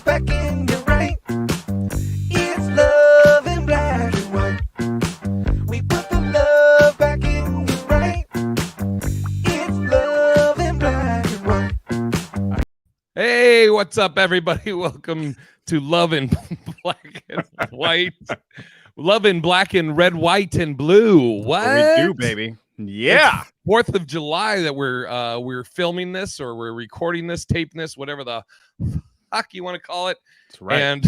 back in your right. It's love in black and white. We put the love back in your right. It's love in black and white. Hey, what's up, everybody? Welcome to Love in Black and White. Love in Black and Red, White, and Blue. What we do, baby? Yeah, it's 4th of July that we're filming this, or we're recording this, taping this, whatever the fuck you want to call it. that's right. And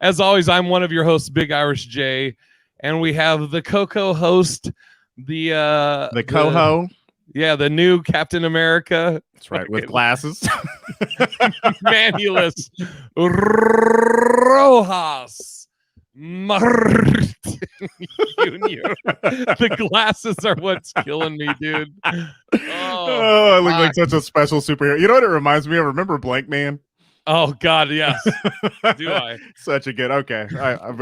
as always, I'm one of your hosts, Big Irish J, and we have the co-host, the coho. Yeah, the new Captain America. That's right, with glasses. Manulus Rojas Martin Jr. The glasses are what's killing me, dude. Oh, I look like such a special superhero. You know what it reminds me of? Remember Blank Man? Oh, God, yes. Do I? Such a good. Okay.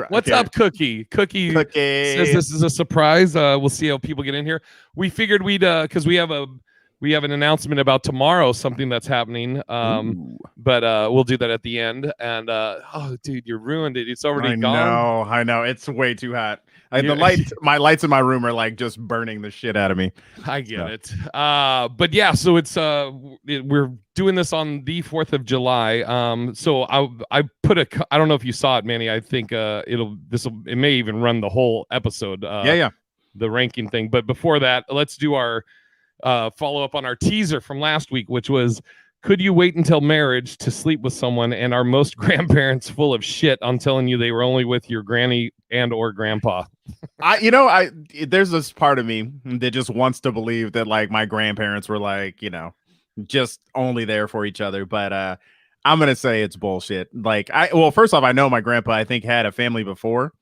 What's up, Cookie? Cookie says this is a surprise. We'll see how people get in here. We figured we'd because we have an announcement about tomorrow, something that's happening. But we'll do that at the end. And oh, dude, you ruined it. It's already gone. I know. It's way too hot. My lights in my room are like just burning the shit out of me. I get it. But yeah, so it's we're doing this on the 4th of July. So I put I don't know if you saw it, Manny. I think it may even run the whole episode. Yeah. The ranking thing. But before that, let's do our follow up on our teaser from last week, which was, could you wait until marriage to sleep with someone? And are most grandparents full of shit on telling you they were only with your granny and or grandpa? There's this part of me that just wants to believe that like my grandparents were like, just only there for each other. But I'm going to say it's bullshit. Like, first off, I know my grandpa, I think, had a family before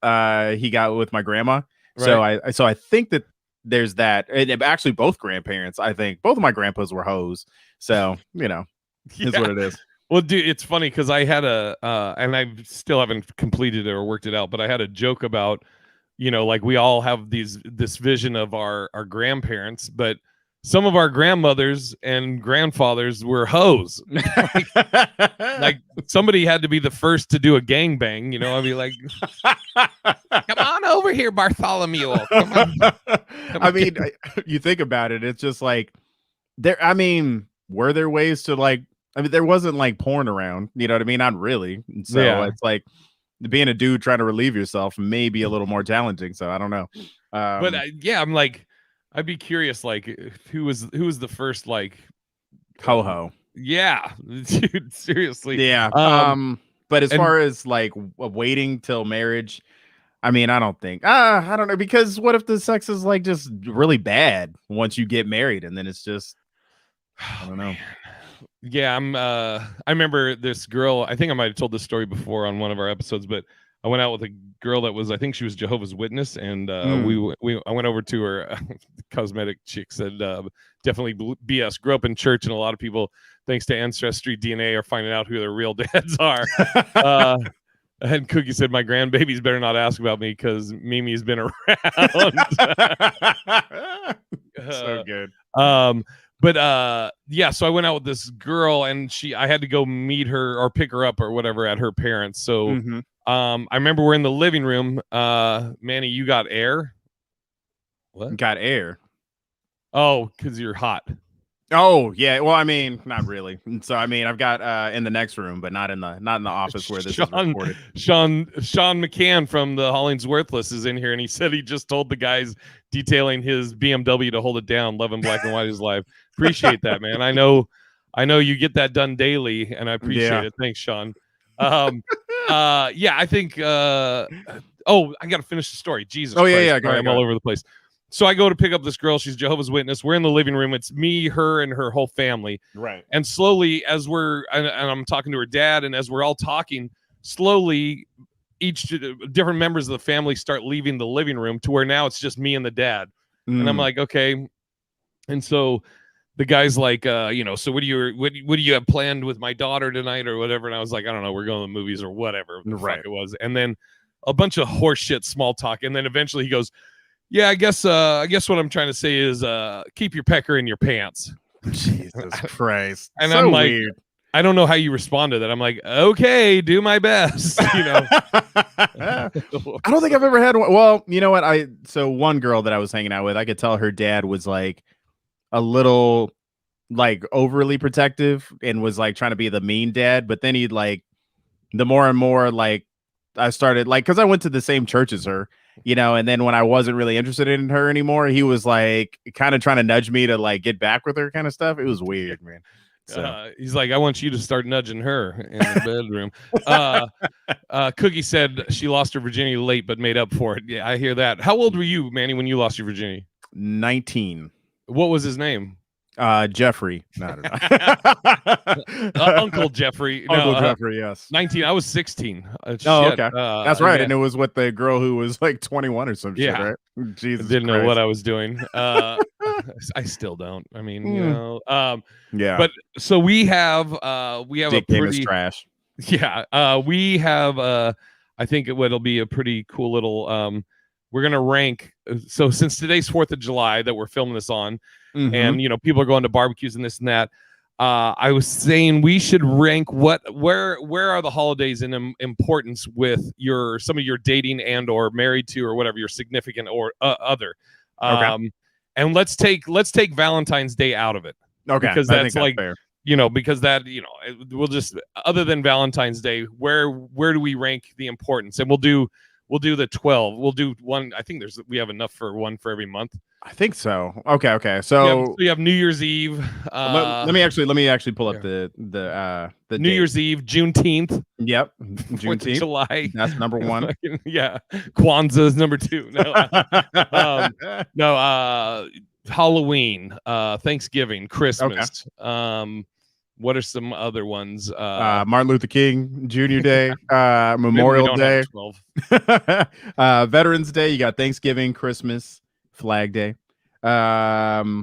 he got with my grandma. Right. So I think that there's that. And actually, both grandparents, I think both of my grandpas were hoes. So, is what it is. Well, dude, it's funny because I had and I still haven't completed it or worked it out, but I had a joke about, like we all have this vision of our grandparents, but some of our grandmothers and grandfathers were hoes. like somebody had to be the first to do a gangbang, I'd be like, come on over here, Bartholomew. Come on. You think about it, it's just like were there ways to there wasn't like porn around, you know what I mean? Not really. So It's like being a dude trying to relieve yourself may be a little more challenging. So I don't know. But I'm like, I'd be curious, like who was the first like ho-ho? Yeah, dude, seriously. Yeah. But as far as like waiting till marriage, I don't think. I don't know, because what if the sex is like just really bad once you get married, and then it's just I don't know. Yeah, I remember this girl. I think I might have told this story before on one of our episodes, but I went out with a girl that was, I think she was Jehovah's Witness, and I went over to her. Cosmetic chick said, definitely BS. Grew up in church, and a lot of people, thanks to ancestry DNA, are finding out who their real dads are. And Cookie said, my grandbabies better not ask about me because Mimi's been around. So good. But so I went out with this girl, and I had to go meet her or pick her up or whatever at her parents. So I remember we're in the living room. Manny, you got air? What? Got air? Oh, because you're hot. Oh yeah. Well, not really. So I've got in the next room, but not in the office where this is recorded. Sean McCann from the Hollings Worthless is in here, and he said he just told the guys detailing his BMW to hold it down. Love in Black and White is live. Appreciate that, man. I know you get that done daily, and I appreciate it. Thanks, Sean. I think I gotta finish the story. Jesus. Oh, yeah, Christ. yeah. I'm all over the place. So I go to pick up this girl. She's Jehovah's Witness. We're in the living room. It's me, her, and her whole family. Right. And slowly, as and I'm talking to her dad, and as we're all talking, slowly, each different members of the family start leaving the living room to where now it's just me and the dad. And I'm like, okay. And so the guy's like, so what do you have planned with my daughter tonight or whatever? And I was like, I don't know, we're going to the movies or whatever the fuck it was. And then a bunch of horse shit, small talk. And then eventually he goes, yeah, I guess what I'm trying to say is keep your pecker in your pants. Jesus Christ. And so I'm like, weird. I don't know how you respond to that. I'm like, okay, do my best. I don't think I've ever had one. Well, you know what? So one girl that I was hanging out with, I could tell her dad was like a little like overly protective and was like trying to be the mean dad, but then he'd like the more and more like I started like because I went to the same church as her, and then when I wasn't really interested in her anymore, he was like kind of trying to nudge me to like get back with her kind of stuff. It was weird, man. So he's like, I want you to start nudging her in the bedroom. Cookie said she lost her virginity late, but made up for it. Yeah, I hear that. How old were you, Manny, when you lost your virginity? 19. What was his name? Jeffrey. No, I don't know. Uncle Jeffrey. Uncle Jeffrey, yes. 19. I was 16. Shit. Okay. That's right. And it was with the girl who was like 21 or some shit, right? Jesus Didn't Christ. know what I was doing. I still don't. I mean, yeah. But so we have Dick a pretty trash. Yeah. We have I think it'll be a pretty cool little we're gonna rank. So since today's 4th of July that we're filming this on, and people are going to barbecues and this and that. I was saying we should rank where are the holidays in importance with some of your dating and or married to or whatever your significant or other. Okay. And let's take Valentine's Day out of it. Okay, because that's like fair. Because that we'll just other than Valentine's Day, where do we rank the importance? And we'll do the 12. We'll do one. I think we have enough for one for every month. I think so. Okay. So you have New Year's Eve. let me actually pull up the New date. Year's Eve, Juneteenth. Yep, 4th of Juneteenth. July. That's number one. Yeah, Kwanzaa is number 2. No, Halloween, Thanksgiving, Christmas. Okay. What are some other ones? Martin Luther King Jr. Day, Memorial Day, Veterans Day. You got Thanksgiving, Christmas, Flag Day.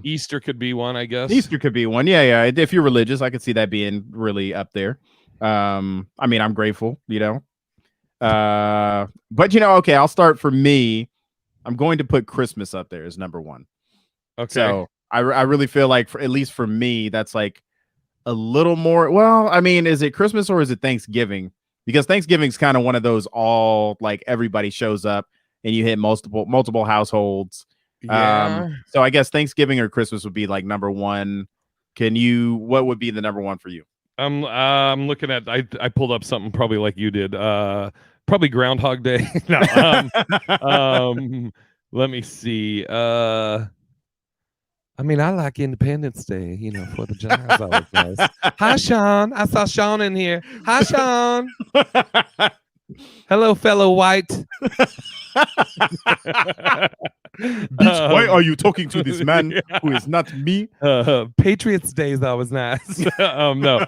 Easter could be one, I guess. Easter could be one. Yeah. If you're religious, I could see that being really up there. I mean, I'm grateful, but okay, I'll start for me. I'm going to put Christmas up there as number 1. Okay. So I really feel like at least for me, that's like a little more. Well, I mean, is it Christmas or is it Thanksgiving? Because Thanksgiving's kind of one of those all like everybody shows up and you hit multiple households. Yeah. So I guess Thanksgiving or Christmas would be like number 1. What would be the number 1 for you? I'm looking at. I pulled up something probably like you did. Probably Groundhog Day. No. Let me see. I mean, I like Independence Day, 4th of July is always nice. Hi, Sean. I saw Sean in here. Hi, Sean. Hello, fellow white. Bitch, why are you talking to this man who is not me? Patriots Day is always nice. No.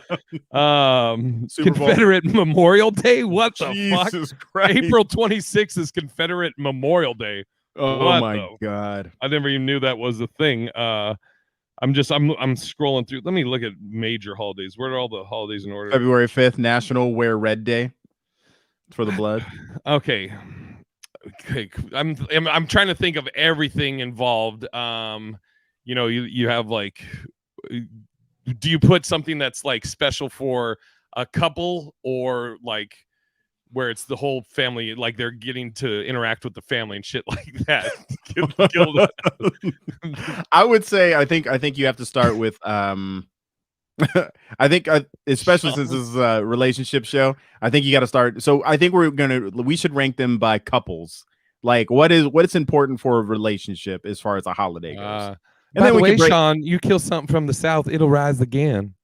Super Bowl. Confederate Memorial Day? What the Jesus fuck? Christ. April 26th is Confederate Memorial Day. Oh my God. I never even knew that was a thing. I'm scrolling through. Let me look at major holidays. Where are all the holidays in order? February 5th, National Wear Red Day for the blood. Okay. I'm trying to think of everything involved. You have like, do you put something that's like special for a couple or like where it's the whole family, like they're getting to interact with the family and shit like that? I would say, I think you have to start with, I think, especially since this is a relationship show, I think you got to start. So I think we should rank them by couples. Like what is important for a relationship as far as a holiday goes. And by the way, Sean, you kill something from the South, it'll rise again.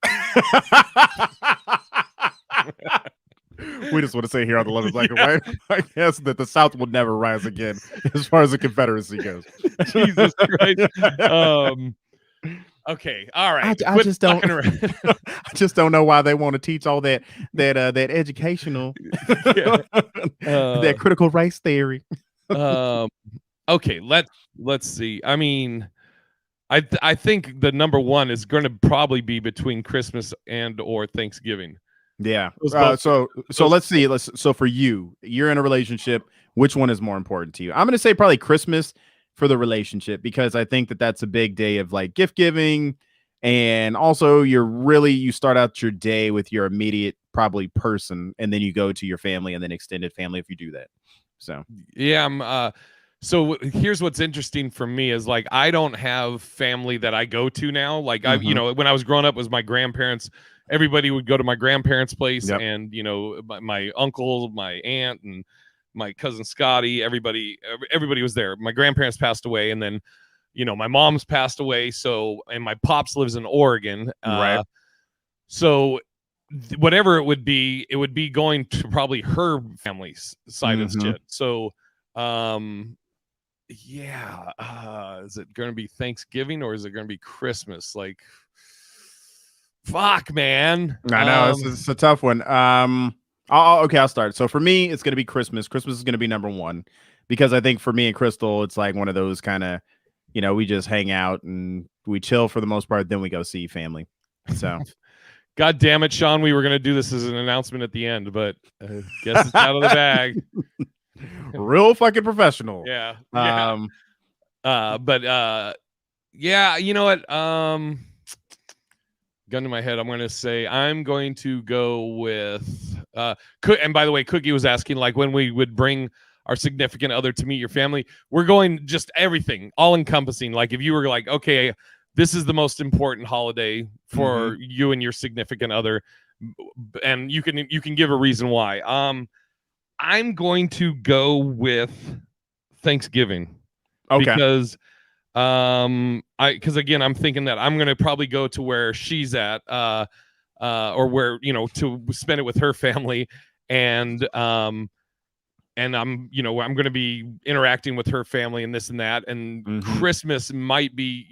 We just want to say here on the Love Is Black and White, I guess that the South will never rise again as far as the Confederacy goes. Jesus Christ. Okay, all right. I just don't. I just don't know why they want to teach all that educational, that critical race theory. Okay, let's see. I mean, I think the number 1 is going to probably be between Christmas and or Thanksgiving. Yeah. So let's see. So for you, you're in a relationship. Which one is more important to you? I'm going to say probably Christmas for the relationship, because I think that that's a big day of like gift giving, And also you start out your day with your immediate probably person, and then you go to your family and then extended family if you do that. So yeah, so here's what's interesting for me is like I don't have family that I go to now. Like I, Mhm. when I was growing up, it was my grandparents. Everybody would go to my grandparents' place, Yep. and my uncle, my aunt, and my cousin Scotty. Everybody was there. My grandparents passed away, and then my mom's passed away. So, and my pops lives in Oregon. Right. So whatever it would be going to probably her family's side of Mhm. shit. So, yeah, is it going to be Thanksgiving or is it going to be Christmas? Like, fuck, man. I know it's a tough one. I'll start. So for me, it's gonna be Christmas. Christmas is gonna be number one because I think for me and Crystal, it's like one of those kind of, we just hang out and we chill for the most part. Then we go see family. So God damn it, Sean. We were going to do this as an announcement at the end, but guess it's out of the bag. real fucking professional. Yeah. Yeah, you know what? Gun to my head, I'm going to say I'm going to go with and by the way, Cookie was asking like when we would bring our significant other to meet your family. We're going just everything, all encompassing. Like if you were like, okay, this is the most important holiday for you and your significant other, and you can give a reason why. I'm going to go with Thanksgiving. Okay. Because again, I'm thinking that I'm gonna probably go to where she's at, or where to spend it with her family, and I'm I'm gonna be interacting with her family and this and that, and Christmas might be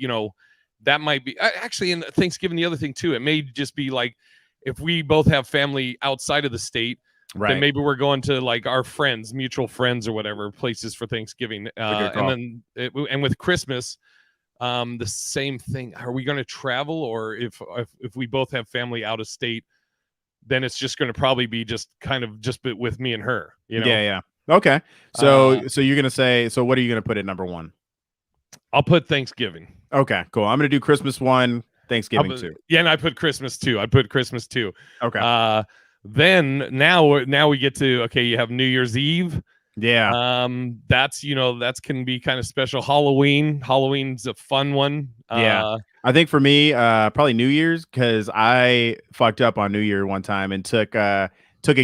that might be actually, in Thanksgiving, the other thing too, it may just be like if we both have family outside of the state. Right. Then maybe we're going to like our friends, mutual friends or whatever places for Thanksgiving. And with Christmas, the same thing. Are we going to travel, or if we both have family out of state, then it's just going to probably be just kind of just with me and her, Yeah. Okay. So you're going to say, so what are you going to put at number one? I'll put Thanksgiving. Okay, cool. I'm going to do Christmas 1, Thanksgiving 2. Yeah. And I put Christmas 2. I'd put Christmas 2. Okay. Then now we get to, okay, you have New Year's Eve. Yeah. That's can be kind of special. Halloween's a fun one. Yeah. I think for me, probably New Year's, because I fucked up on New Year one time and took a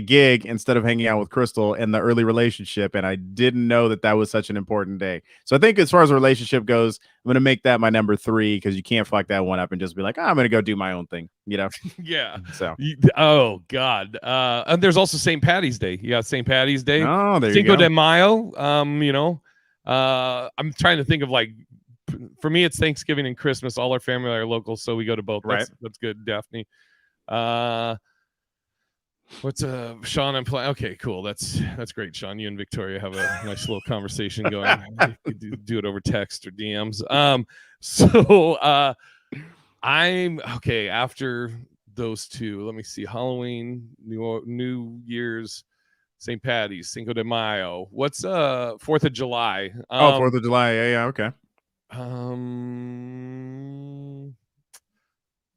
gig instead of hanging out with Crystal in the early relationship, and I didn't know that was such an important day. So I think as far as a relationship goes, I'm gonna make that my number 3 because you can't fuck that one up and just be like, I'm gonna go do my own thing, Yeah. So oh God. And there's also St. Patty's Day. You got St. Patty's Day. Oh, there Cinco you go. de Mayo. I'm trying to think of like, for me, it's Thanksgiving and Christmas. All our family are local, so we go to both. Right. That's good, Daphne. What's Sean? I'm playing. Okay, cool. That's great, Sean. You and Victoria have a nice little conversation going. You could do it over text or DMs. So I'm okay after those two. Let me see. Halloween, New Year's, St. Patty's, Cinco de Mayo. What's 4th of July? 4th of July. Yeah. Okay.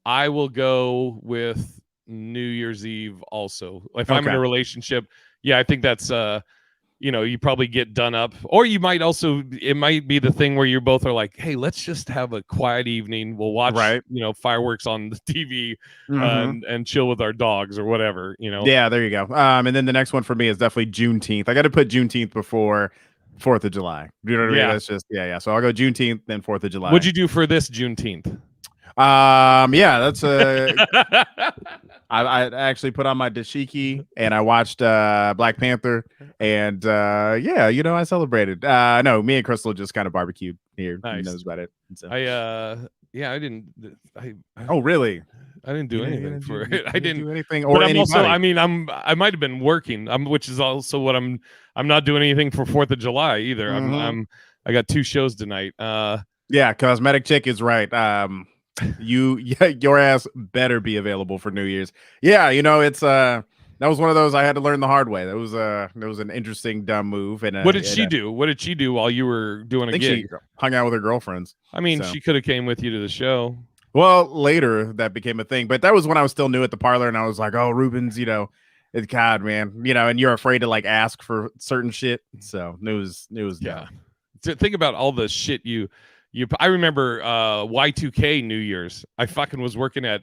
I will go with New Year's Eve also. If I'm in a relationship, I think that's you probably get done up, or you might also, it might be the thing where you both are like, hey, let's just have a quiet evening. We'll watch fireworks on the TV and chill with our dogs or whatever, Yeah, there you go. And then the next one for me is definitely Juneteenth. I got to put Juneteenth before 4th of July. You know what I mean? That's just So I'll go Juneteenth, then 4th of July. What'd you do for this Juneteenth? Yeah, that's I actually put on my dashiki and I watched Black Panther, and I celebrated. No, me and Crystal just kind of barbecued here. Nice. Knows about it. So. I didn't. Oh, really? I didn't do anything for it. I didn't do anything. Or I'm also, I might have been working. Which is also what I'm not doing anything for 4th of July either. I got 2 shows tonight. Yeah, Cosmetic Chick is right. Your ass better be available for New Year's. Yeah, it's that was one of those I had to learn the hard way. That was an interesting dumb move. And what did she do? What did she do while you were doing a gig? She hung out with her girlfriends. I mean, she could have came with you to the show. Well, later that became a thing, but that was when I was still new at the parlor, and I was like, "Oh, Ruben's, it's God, man, and you're afraid to like ask for certain shit." So it was Yeah. dumb. To think about all the shit I remember Y2K New Year's. I fucking was working at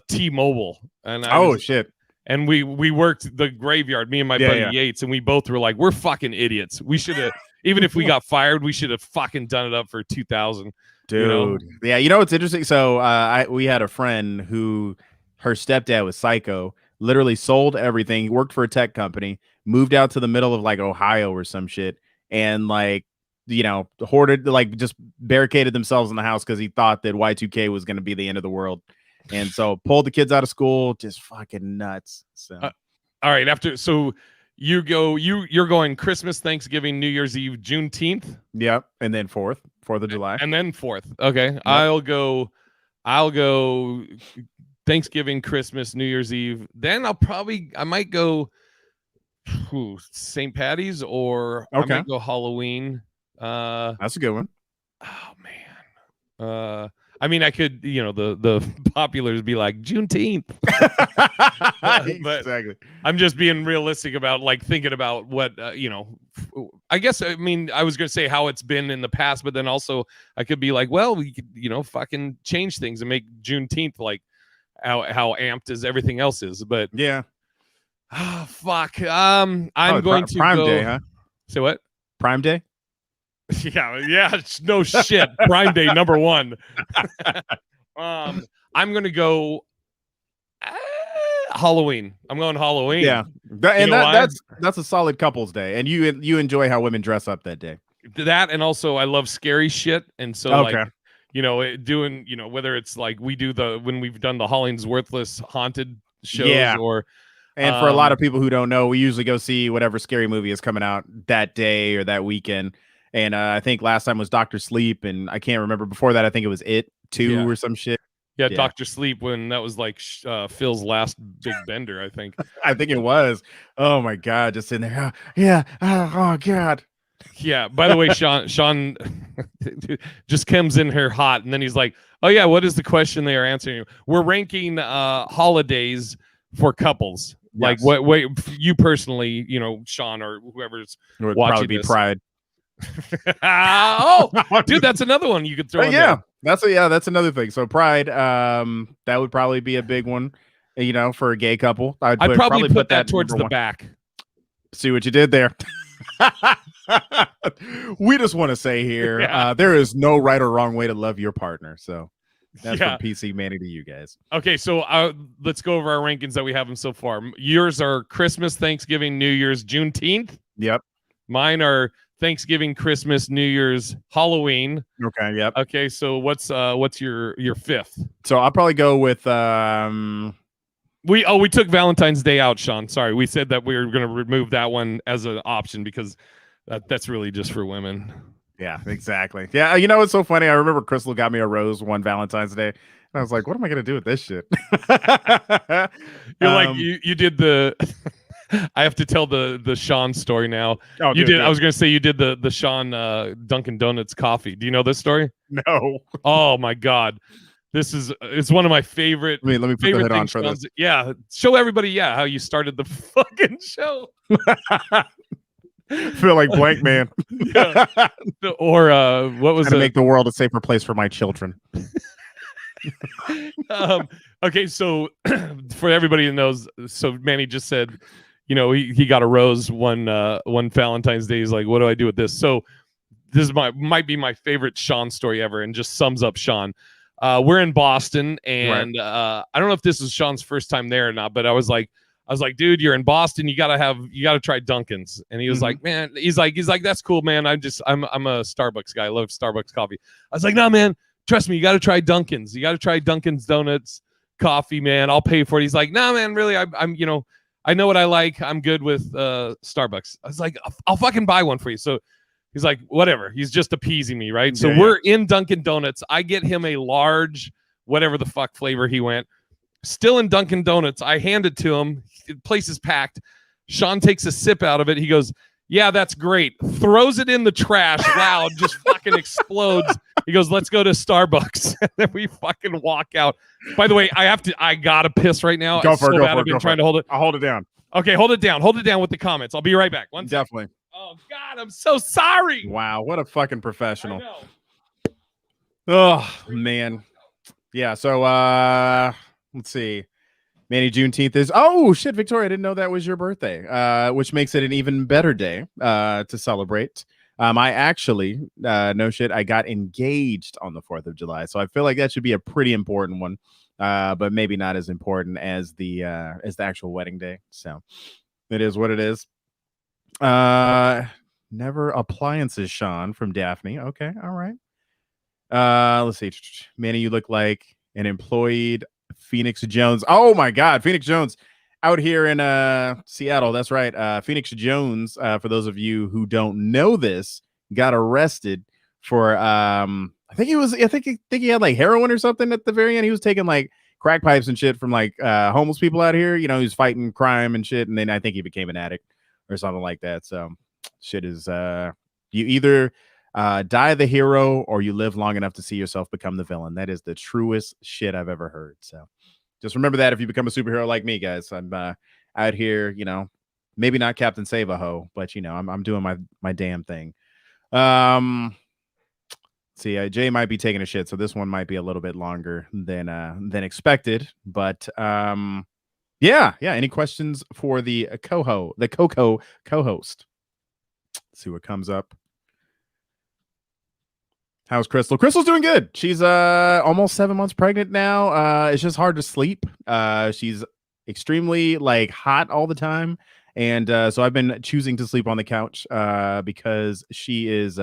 T-Mobile, and Oh shit, and we worked the graveyard, me and my buddy yeah. Yates, and we both were like, we're fucking idiots. We should have, even if we got fired, we should have fucking done it up for 2000. Dude. Yeah, it's interesting. So we had a friend who her stepdad was psycho, literally sold everything. He worked for a tech company, moved out to the middle of like Ohio or some shit, and like hoarded, like just barricaded themselves in the house because he thought that Y2K was going to be the end of the world, and so pulled the kids out of school, just fucking nuts. So all right, you're going Christmas, Thanksgiving, New Year's Eve, Juneteenth. Yep, and then 4th of July, and then 4th. Okay, yep. I'll go Thanksgiving, Christmas, New Year's Eve. Then I might go St. Patty's, or I might go Halloween. That's a good one. Oh man. I mean, I could, the populars be like Juneteenth. Exactly. I'm just being realistic about like thinking about what, I guess, I mean, I was going to say how it's been in the past, but then also I could be like, well, we could, fucking change things and make Juneteenth like how amped as everything else is. But yeah. Oh, fuck. I'm going to Prime go. Day, huh? Say what? Prime Day? Yeah, no shit. Prime Day number 1. I'm gonna go Halloween. I'm going Halloween. Yeah, that's a solid couples day, and you enjoy how women dress up that day. That, and also I love scary shit, and so like doing whether it's like we do when we've done the Hollings Worthless haunted shows or. And for a lot of people who don't know, we usually go see whatever scary movie is coming out that day or that weekend. And I think last time was Dr. Sleep, and I can't remember before that. I think it was It 2 or some shit. Yeah, Dr. Sleep, when that was like Phil's last big bender, I think. I think it was. Oh my God, just in there. Yeah. Oh God. Yeah. By the way, Sean just comes in here hot, and then he's like, "Oh yeah, what is the question they are answering? We're ranking holidays for couples." Like what you personally, Sean or whoever's would watching probably be this. Pride. Oh, dude, that's another one you could throw in there. That's another thing. So Pride, that would probably be a big one, for a gay couple. I'd probably put that towards the back. See what you did there. We just want to say here, there is no right or wrong way to love your partner. So that's from PC Manny to you guys. Okay, so let's go over our rankings that we have them so far. Yours are Christmas, Thanksgiving, New Year's, Juneteenth. Yep. Mine are Thanksgiving, Christmas, New Year's, Halloween. Okay. Yep. Okay, so what's your 5th? So I'll probably go with we took Valentine's Day out, Sean. Sorry, we said that we were going to remove that one as an option because that's really just for women. Yeah, exactly. Yeah, it's so funny. I remember Crystal got me a rose one Valentine's Day, and I was like, "What am I gonna do with this shit?" You're like you did the. I have to tell the Sean story now. Oh, you did. I was gonna say you did the Sean Dunkin' Donuts coffee. Do you know this story? No. Oh my God, it's one of my favorite. Let me put the hood on for this. Yeah, show everybody. Yeah, how you started the fucking show. Feel like blank man. Yeah. Or what was to make the world a safer place for my children. Okay, so for everybody who knows, so Manny just said, he got a rose one Valentine's Day. He's like, what do I do with this? So this is might be my favorite Sean story ever, and just sums up Sean. We're in Boston, and I don't know if this is Sean's first time there or not, but I was like, dude, you're in Boston. You gotta try Dunkin's. And he was like, man, he's like, that's cool, man. I'm a Starbucks guy. I love Starbucks coffee. I was like, no, man, trust me. You got to try Dunkin's. You got to try Dunkin's Donuts coffee, man. I'll pay for it. He's like, no, man, really. I'm, I know what I like. I'm good with Starbucks. I was like, I'll fucking buy one for you. So he's like, whatever. He's just appeasing me. Right. So we're in Dunkin' Donuts. I get him a large, whatever the fuck flavor he went. Still in Dunkin' Donuts. I hand it to him. The place is packed. Sean takes a sip out of it. He goes, yeah, that's great. Throws it in the trash loud, just fucking explodes. He goes, let's go to Starbucks. And then we fucking walk out. By the way, I gotta piss right now. Go for it. I've been trying to hold it. I'll hold it down. Okay, hold it down. Hold it down with the comments. I'll be right back. One second. Definitely. Oh God, I'm so sorry. Wow, what a fucking I professional. know. Oh man. Yeah, so let's see. Manny, Juneteenth is oh shit, Victoria, I didn't know that was your birthday. Which makes it an even better day to celebrate. I actually no shit, I got engaged on the 4th of July. So I feel like that should be a pretty important one. But maybe not as important as the actual wedding day. So it is what it is. Never appliances, Sean from Daphne. Okay, all right. Let's see. Manny, you look like an employed Phoenix Jones. Oh my God, Phoenix Jones out here in Seattle. That's right. Phoenix Jones, for those of you who don't know this, got arrested for I think he had like heroin or something at the very end. He was taking like crack pipes and shit from like homeless people out here. You know, he was fighting crime and shit, and then I think he became an addict or something like that. So shit is you either die the hero or you live long enough to see yourself become the villain. That is the truest shit I've ever heard. So just remember that if you become a superhero like me, guys. I'm out here, you know, maybe not Captain Save-A-Ho, but you know, I'm doing my damn thing. See, Jay might be taking a shit, so this one might be a little bit longer than expected. But yeah. Any questions for the Coco co-host? Let's see what comes up. How's Crystal? Crystal's doing good. She's almost 7 months pregnant now. It's just hard to sleep. She's extremely like hot all the time. And so I've been choosing to sleep on the couch because she is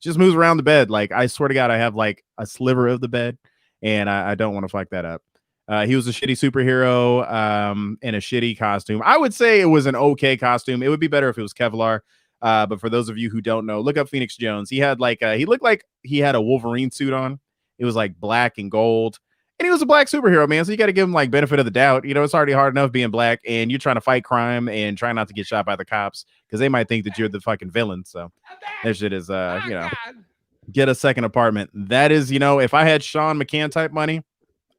just moves around the bed. Like I swear to God, I have like a sliver of the bed and I don't want to fuck that up. He was a shitty superhero in a shitty costume. I would say it was an okay costume. It would be better if it was Kevlar. But for those of you who don't know, look up Phoenix Jones. He had like he looked like he had a Wolverine suit on. It was like black and gold. And he was a black superhero, man. So you got to give him like benefit of the doubt. You know, it's already hard enough being black and you're trying to fight crime and try not to get shot by the cops because they might think that you're the fucking villain. So that shit is, you know, get a second apartment. That is, you know, if I had Sean McCann type money,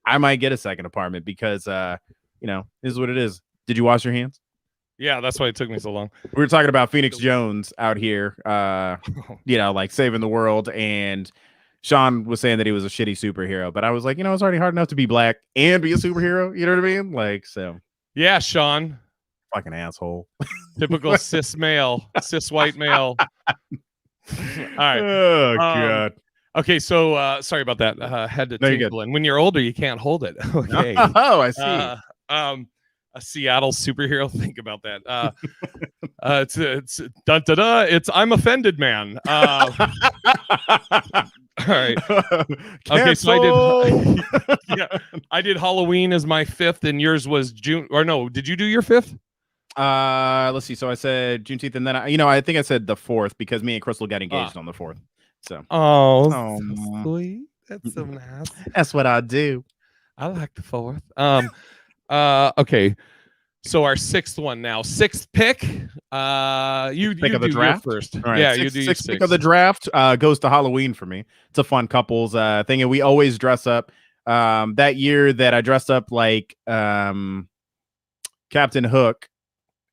I might get a second apartment because, you know, this is what it is. Did you wash your hands? Yeah, that's why it took me so long. We were talking about Phoenix Jones out here, you know, like saving the world. And Sean was saying that he was a shitty superhero, but I was like, you know, it's already hard enough to be black and be a superhero. You know what I mean? Like, so. Yeah, Sean. Fucking asshole. Typical cis white male. All right. Oh, God. Okay, so sorry about that. Had to tinkle. And when you're older, you can't hold it. Okay. Oh, I see. A Seattle superhero. Think about that. It's dun, da, da, it's I'm offended, man. All right. Okay, so I did Halloween as my 5th, and yours was June. Or no, did you do your 5th? Let's see. So I said Juneteenth, and then I think I said the 4th because me and Crystal got engaged on the 4th. So so sweet. That's so nice. That's what I do. I like the 4th. Okay. So our 6th one now. 6th pick. You pick of the draft first. Right. Yeah, sixth, you do. Sixth pick of the draft goes to Halloween for me. It's a fun couples thing, and we always dress up. That year that I dressed up like Captain Hook,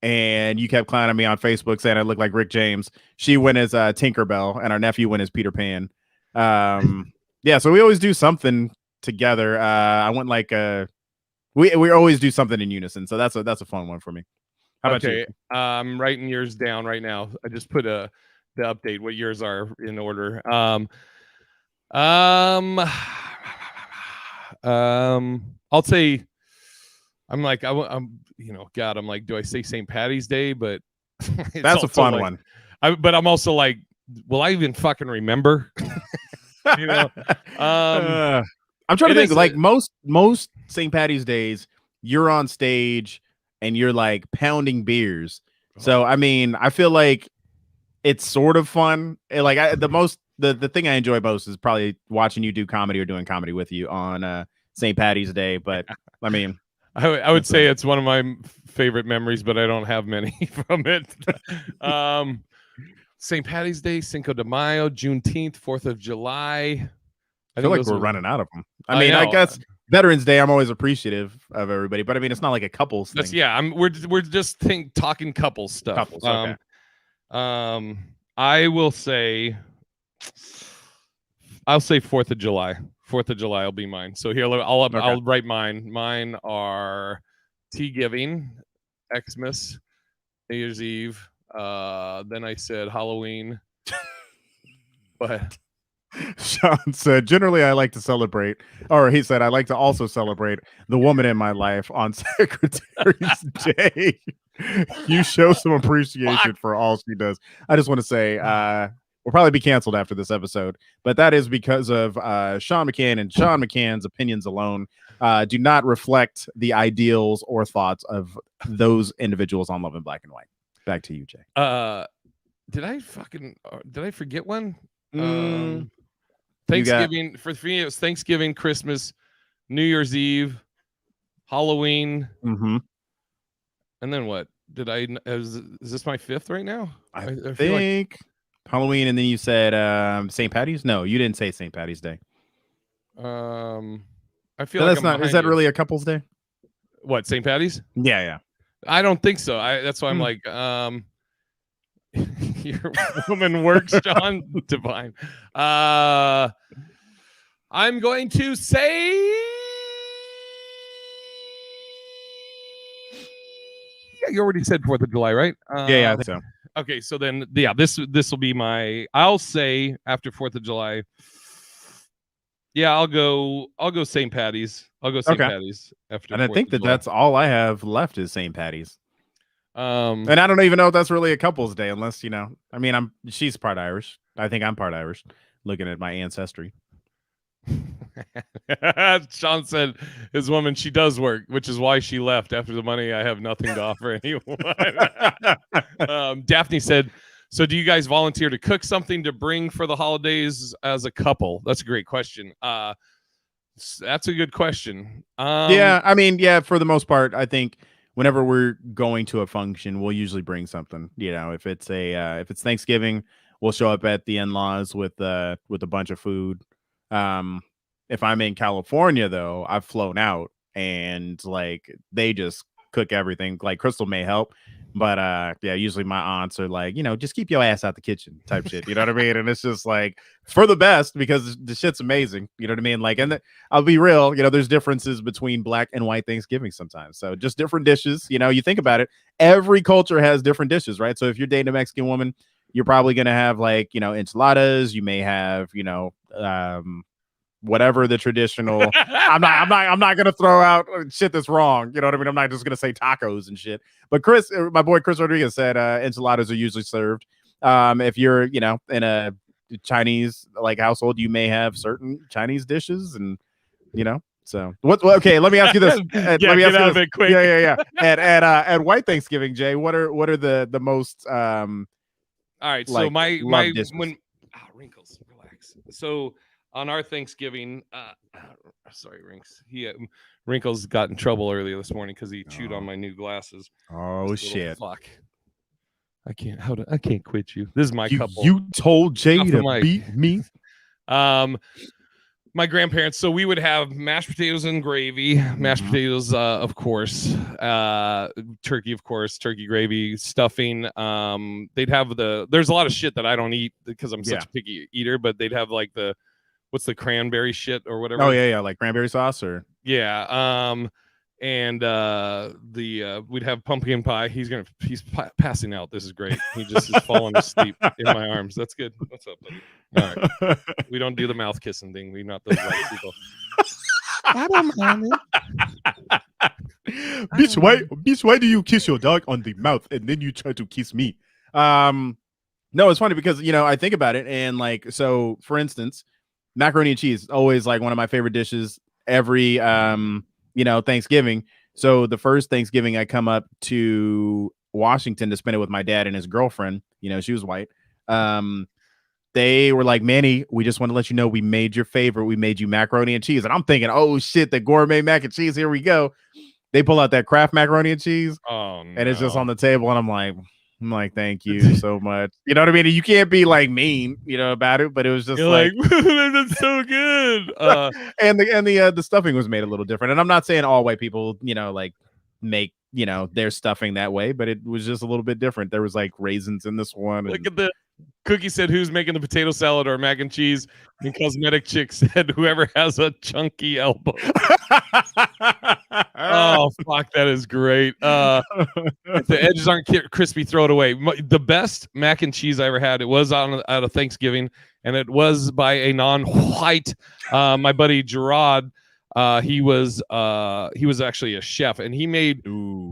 and you kept clowning me on Facebook saying I look like Rick James. She went as Tinkerbell, and our nephew went as Peter Pan. Yeah, so we always do something together. I went like we always do something in unison, so that's a fun one for me. How about you? I'm writing yours down right now. I just put the update what yours are in order. I'll say I'm like I'm you know, God, I'm like, do I say St. Patty's Day? But that's a fun one. But I'm also like, will I even fucking remember? You know, I'm trying to think. Like most St. Patty's Days, you're on stage and you're like pounding beers. So I mean, I feel like it's sort of fun. Like the thing I enjoy most is probably watching you do comedy or doing comedy with you on St. Patty's Day. But I mean, I would say it's one of my favorite memories, but I don't have many from it. St. Patty's Day, Cinco de Mayo, Juneteenth, 4th of July. I feel like those we're are- running out of them. I I mean, I know. guess Veterans Day, I'm always appreciative of everybody, but I mean, it's not like a couples That's thing. yeah. We're just talking couple stuff. Couples, okay. I will say, I'll say 4th of July. 4th of July will be mine. So here, I'll write mine. Mine are tea giving, Xmas, New Year's Eve. Then I said Halloween. But Sean said, generally, I like to celebrate, or he said, I like to also celebrate the woman in my life on Secretary's Day. You show some appreciation for all she does. I just want to say, we'll probably be canceled after this episode, but that is because of Sean McCann, and Sean McCann's opinions alone do not reflect the ideals or thoughts of those individuals on Love in Black and White. Back to you, Jay. did I forget one? You got- Thanksgiving for me. It was Thanksgiving, Christmas, New Year's Eve, Halloween, Mhm. and then what? Did I? Is this my 5th right now? I feel think Halloween, and then you said St. Patty's. No, you didn't say St. Patty's Day. I feel No, like that's I'm not. Is behind that you. really a couple's day? What, St. Patty's? Yeah. I don't think so. That's why I'm like, your woman works, John. Divine. I'm going to say you already said 4th of July, right? Yeah, I think so. Okay, so then this will be my, I'll say after 4th of July. Yeah, I'll go St. Patty's. I'll go St. Patty's after. And I 4th think of that July. that's all I have left is St. Patty's. And I don't even know if that's really a couple's day, unless, you know, I mean, she's part Irish. I think I'm part Irish, looking at my ancestry. Sean said his woman, she does work, which is why she left. After the money, I have nothing to offer anyone. Daphne said, so do you guys volunteer to cook something to bring for the holidays as a couple? That's a great question. That's a good question. Yeah, I mean, yeah, for the most part, I think whenever we're going to a function, we'll usually bring something. You know, if it's Thanksgiving, we'll show up at the in-laws with a bunch of food. If I'm in California, though, I've flown out, and like they just cook everything. Like Crystal may help, but yeah, usually my aunts are like, you know, just keep your ass out the kitchen type shit. You know what I mean? And it's just like for the best, because the shit's amazing. You know what I mean? Like, and I'll be real, you know, there's differences between Black and white Thanksgiving sometimes. So just different dishes. You know, you think about it, every culture has different dishes, right? So if you're dating a Mexican woman, you're probably gonna have like, you know, enchiladas. You may have, you know, whatever the traditional. I'm not gonna throw out shit that's wrong. You know what I mean? I'm not just gonna say tacos and shit. But Chris, my boy Chris Rodriguez said enchiladas are usually served. If you're, you know, in a Chinese like household, you may have certain Chinese dishes, and you know. So what? Okay, let me ask you this. Let me ask you this. Quick. Yeah. At White Thanksgiving, Jay, what are the most all right, so like, my dishes? when wrinkles, relax. So on our Thanksgiving, sorry, Wrinkles got in trouble earlier this morning because he chewed on my new glasses. Oh shit! Fuck! I can't quit you. This is my couple. You told Jay to beat me. My grandparents. So we would have mashed potatoes and gravy. Mashed potatoes, of course. Turkey, of course. Turkey gravy, stuffing. They'd have there's a lot of shit that I don't eat because I'm such a picky eater. But they'd have like what's the cranberry shit or whatever? Oh yeah, like cranberry sauce or and we'd have pumpkin pie. He's passing out. This is great. He just is falling asleep in my arms. That's good. What's up, buddy? All right. We don't do the mouth kissing thing. We're not those white people. I don't mind it. Bitch, why do you kiss your dog on the mouth and then you try to kiss me? No, it's funny because, you know, I think about it, and like, so for instance, macaroni and cheese is always like one of my favorite dishes every you know, Thanksgiving. So the first Thanksgiving I come up to Washington to spend it with my dad and his girlfriend, you know, she was white. They were like, Manny, we just want to let you know we made your favorite. We made you macaroni and cheese. And I'm thinking, oh shit, the gourmet mac and cheese. Here we go. They pull out that Kraft macaroni and cheese. Oh no. And it's just on the table. And I'm like, I'm like, thank you so much. You know what I mean? You can't be like mean, about it, but it was just You're like, that's so good. and the stuffing was made a little different. And I'm not saying all white people, like make their stuffing that way, but it was just a little bit different. There was like raisins in this one. Look at the Cookie said, "Who's making the potato salad or mac and cheese?" And Cosmetic Chick said, "Whoever has a chunky elbow." Oh fuck, that is great. If the edges aren't crispy, throw it away. The best mac and cheese I ever had, it was out of Thanksgiving, and it was by a non-white. My buddy Gerard, he was actually a chef, and he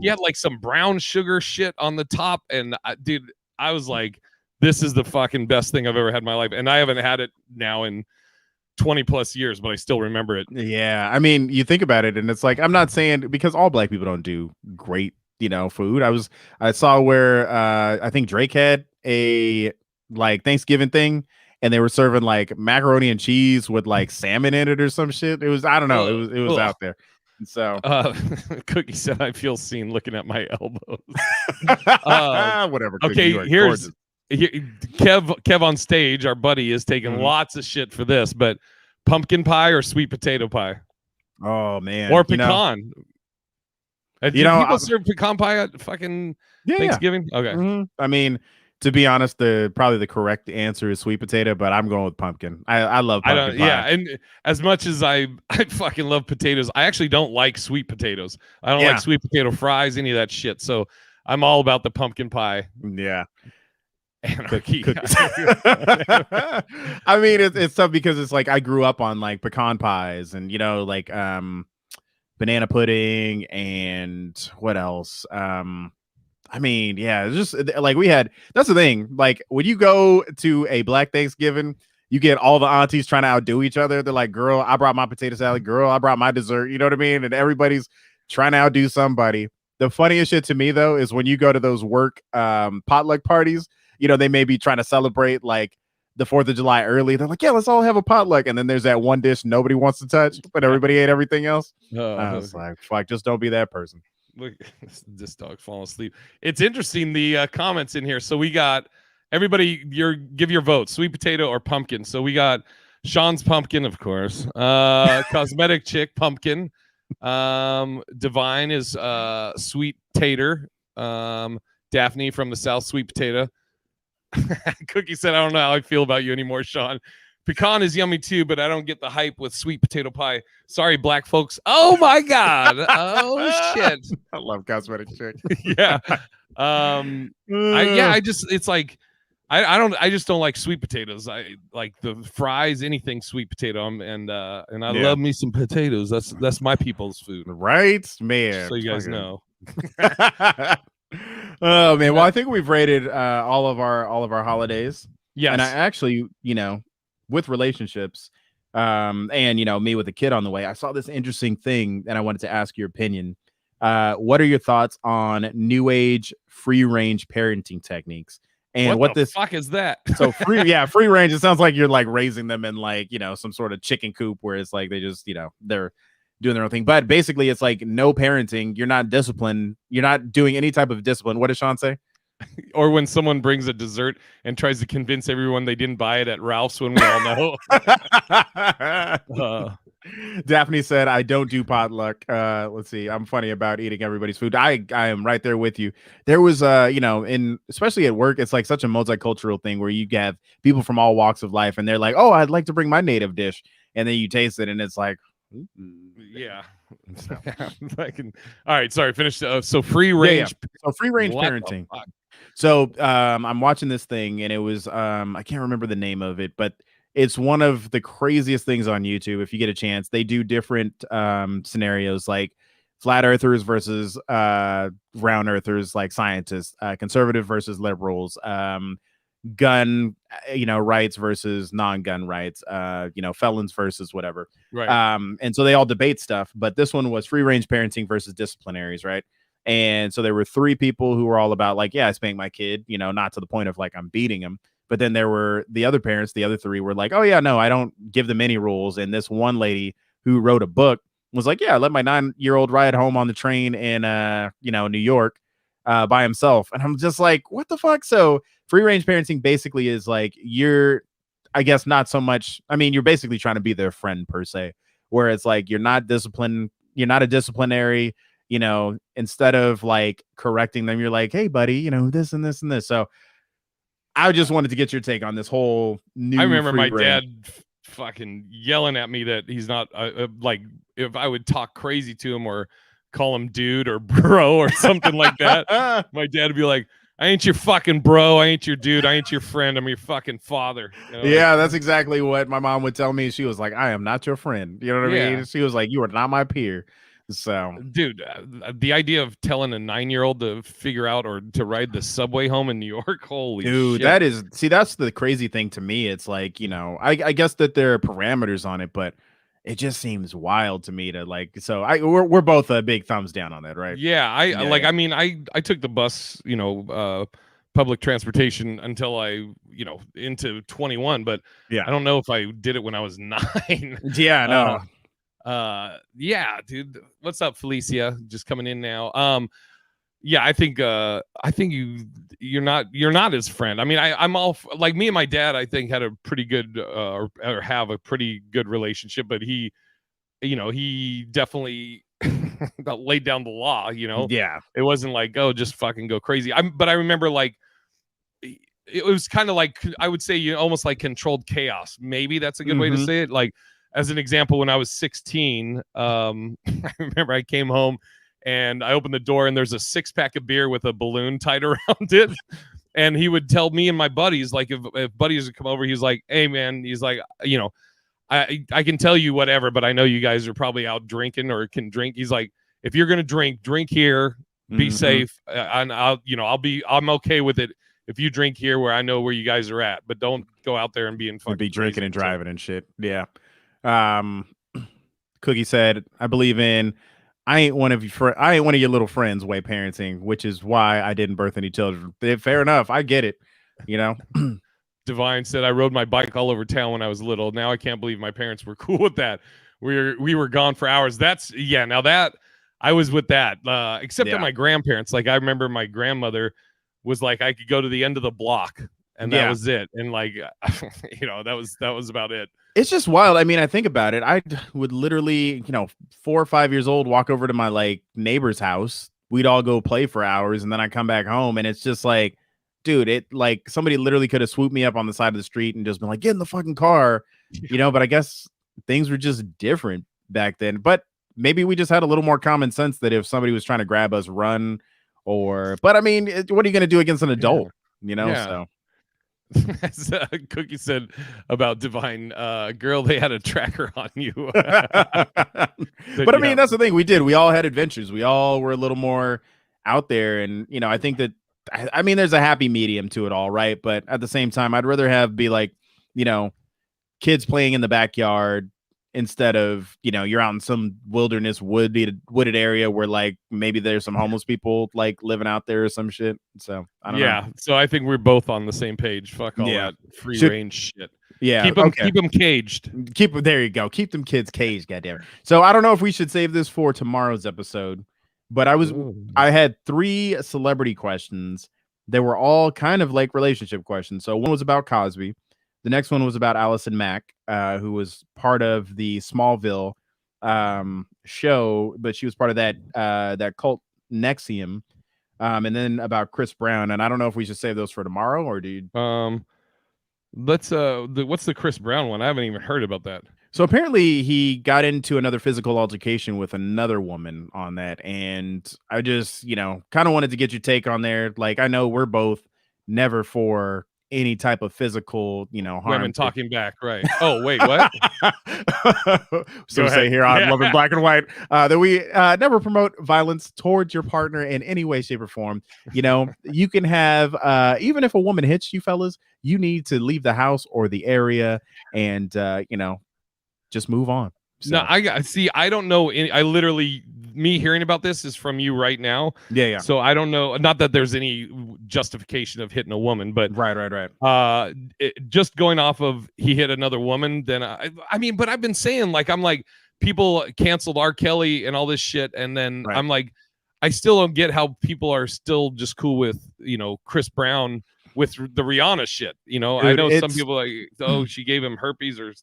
had like some brown sugar shit on the top, and dude, I was like, this is the fucking best thing I've ever had in my life, and I haven't had it now in 20 plus years, but I still remember it. Yeah, I mean, you think about it, and it's like, I'm not saying because all black people don't do great, food. I saw where I think Drake had a like Thanksgiving thing, and they were serving like macaroni and cheese with like salmon in it or some shit. It was, I don't know, it was out there. And so Cookie said, "I feel seen looking at my elbows." Whatever. Cookie, okay, here's Kev on stage, our buddy, is taking lots of shit for this, but pumpkin pie or sweet potato pie? Oh man, or pecan? Do people serve pecan pie at fucking Thanksgiving? Yeah. Okay. Mm-hmm. I mean, to be honest, probably the correct answer is sweet potato, but I'm going with pumpkin. I love pumpkin pie. Yeah, and as much as I fucking love potatoes, I actually don't like sweet potatoes. I don't like sweet potato fries, any of that shit. So I'm all about the pumpkin pie. Yeah. Anarchy. I mean, it's tough because it's like I grew up on like pecan pies and like banana pudding and what else? I mean, yeah, it's just like that's the thing. Like when you go to a Black Thanksgiving, you get all the aunties trying to outdo each other. They're like, "Girl, I brought my potato salad. Girl, I brought my dessert." You know what I mean? And everybody's trying to outdo somebody. The funniest shit to me though is when you go to those work potluck parties. They may be trying to celebrate like the 4th of July early. They're like, yeah, let's all have a potluck. And then there's that one dish nobody wants to touch, but everybody ate everything else. I was like, fuck, just don't be that person. Look, this dog's falling asleep. It's interesting, the comments in here. So we got everybody, give your vote, sweet potato or pumpkin. So we got Sean's pumpkin, of course. Cosmetic Chick, pumpkin. Divine is sweet tater. Daphne from the South, sweet potato. Cookie said, "I don't know how I feel about you anymore, Sean. Pecan is yummy too, but I don't get the hype with sweet potato pie. Sorry, black folks." Oh my god. Oh shit. I love Cosmetic Chick. Yeah. It's like I just don't like sweet potatoes. I like the fries, anything sweet potato. And I love me some potatoes. That's my people's food. Right, man. So you guys know. Oh man, well I think we've rated all of our holidays. Yes. And I actually, with relationships, and me with a kid on the way, I saw this interesting thing and I wanted to ask your opinion. What are your thoughts on new age free range parenting techniques? And what the fuck is that? So free range, it sounds like you're like raising them in like, some sort of chicken coop where it's like they just, they're doing their own thing. But basically it's like no parenting. You're not disciplined. You're not doing any type of discipline. What does Sean say? Or when someone brings a dessert and tries to convince everyone they didn't buy it at Ralph's when we all know. Daphne said, "I don't do potluck." Let's see. I'm funny about eating everybody's food. I am right there with you. There was especially at work, it's like such a multicultural thing where you have people from all walks of life and they're like, "Oh, I'd like to bring my native dish." And then you taste it and it's like, yeah. All right, sorry, finish. So free range. So free range parenting. So I'm watching this thing and it was I can't remember the name of it, but it's one of the craziest things on YouTube. If you get a chance, they do different scenarios like flat earthers versus round earthers, like scientists, conservative versus liberals, gun rights versus non-gun rights, felons versus whatever, right? And so they all debate stuff, but this one was free range parenting versus disciplinaries, right? And so there were 3 people who were all about like, yeah, I spank my kid, not to the point of like I'm beating him. But then there were the other parents, the other 3 were like, oh yeah, no, I don't give them any rules. And this one lady who wrote a book was like, yeah, I let my 9-year-old ride home on the train in New York by himself. And I'm just like, what the fuck? So free range parenting basically is like you're, I guess, not so much. I mean, you're basically trying to be their friend per se, where it's like you're not disciplined, you're not a disciplinary, instead of like correcting them, you're like, hey, buddy, this and this and this. So I just wanted to get your take on this whole new. I remember my range. dad fucking yelling at me that he's not like if I would talk crazy to him or call him dude or bro or something like that. My dad would be like, I ain't your fucking bro. I ain't your dude. I ain't your friend. I'm your fucking father. Yeah, that's exactly what my mom would tell me. She was like, I am not your friend. You know what I mean? She was like, you are not my peer. So, dude, the idea of telling a 9-year-old to figure out or to ride the subway home in New York, holy shit. That's the crazy thing to me. It's like, I guess that there are parameters on it, but it just seems wild to me to like. So we're both a big thumbs down on that, right? Yeah, I mean, I took the bus, public transportation until I, into 21, but yeah, I don't know if I did it when I was 9. Yeah, no. Yeah, dude. What's up, Felicia? Just coming in now. Yeah, I think you're not his friend. I mean, I'm all like me and my dad, I think had a pretty good or have a pretty good relationship, but he definitely laid down the law, Yeah. It wasn't like, oh, just fucking go crazy. But I remember like it was kind of like, I would say, almost like controlled chaos. Maybe that's a good way to say it. Like, as an example, when I was 16, I remember I came home and I opened the door and there's a 6-pack of beer with a balloon tied around it. And he would tell me and my buddies, like if buddies would come over, he's like, hey man, he's like, I can tell you whatever, but I know you guys are probably out drinking or can drink. He's like, if you're going to drink here, be safe. And I'm okay with it. If you drink here where I know where you guys are at, but don't go out there and be drinking and driving and shit. Yeah. Cookie said, I believe in I ain't one of your little friends way parenting, which is why I didn't birth any children. Fair enough. I get it. Divine said, I rode my bike all over town when I was little. Now I can't believe my parents were cool with that. We were gone for hours. Now that I was with that, except that my grandparents, like I remember my grandmother was like, I could go to the end of the block and that was it. And like, that was about it. It's just wild. I mean, I think about it. I would literally, 4 or 5 years old, walk over to my like neighbor's house. We'd all go play for hours. And then I come back home and it's just like, dude, it like somebody literally could have swooped me up on the side of the street and just been like, get in the fucking car, but I guess things were just different back then. But maybe we just had a little more common sense that if somebody was trying to grab us, run but I mean, what are you going to do against an adult, So. As Cookie said about Divine, girl, they had a tracker on you. But I mean, that's the thing. We all had adventures. We all were a little more out there. And, I think that, I mean, there's a happy medium to it all, right? But at the same time, I'd rather be like, kids playing in the backyard instead of, you're out in some wilderness wooded area where like maybe there's some homeless people like living out there or some shit. So I don't know. So I think we're both on the same page. Fuck all that free range shit. Yeah, keep them caged. There you go. Keep them kids caged. Goddamn. So I don't know if we should save this for tomorrow's episode, but I had 3 celebrity questions. They were all kind of like relationship questions. So one was about Cosby. The next one was about Allison Mack, who was part of the Smallville show, but she was part of that cult Nexium. And then about Chris Brown. And I don't know if we should save those for tomorrow or do you? Let's what's the Chris Brown one? I haven't even heard about that. So apparently he got into another physical altercation with another woman on that. And I just, kind of wanted to get your take on there. Like, I know we're both never for any type of physical, harm. Women talking back, right? Oh, wait, what? So say here on Love in Black and White that we never promote violence towards your partner in any way, shape, or form. You can have even if a woman hits you, fellas, you need to leave the house or the area and just move on. So. No, I don't know. I literally, me hearing about this is from you right now. Yeah. So I don't know. Not that there's any justification of hitting a woman, but right. Just going off of he hit another woman. Then I mean, but I've been saying I'm like people canceled R. Kelly and all this shit, and then I'm like, I still don't get how people are still just cool with, Chris Brown with the Rihanna shit. I Dude, know some people like, oh, she gave him herpes, or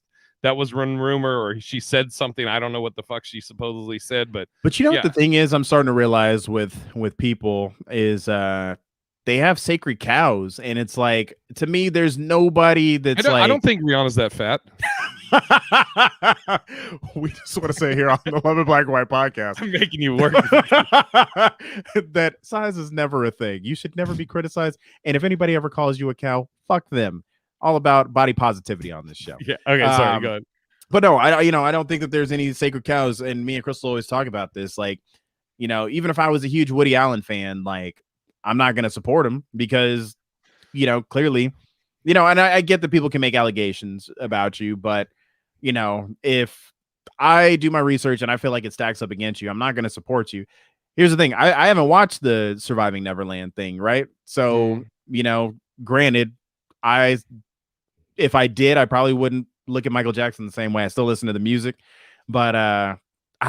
that was one rumor, or she said something. I don't know what the fuck she supposedly said, but But you know what yeah. the thing is, I'm starting to realize with people is they have sacred cows, and it's like, to me, there's nobody that's I like don't think Rihanna's that fat. we just want to say here on the Love and Black and White podcast I'm making you work. that size is never a thing. You should never be criticized. And if anybody ever calls you a cow, fuck them. All about body positivity on this show. Yeah. Okay. Sorry. Go ahead. But no, I don't think that there's any sacred cows. And me and Crystal always talk about this. Like, even if I was a huge Woody Allen fan, like, I'm not going to support him because, clearly, and I get that people can make allegations about you, but, if I do my research and I feel like it stacks up against you, I'm not going to support you. Here's the thing. I haven't watched the Surviving Neverland thing, right? So, granted, if I did, I probably wouldn't look at Michael Jackson the same way. I still listen to the music, but I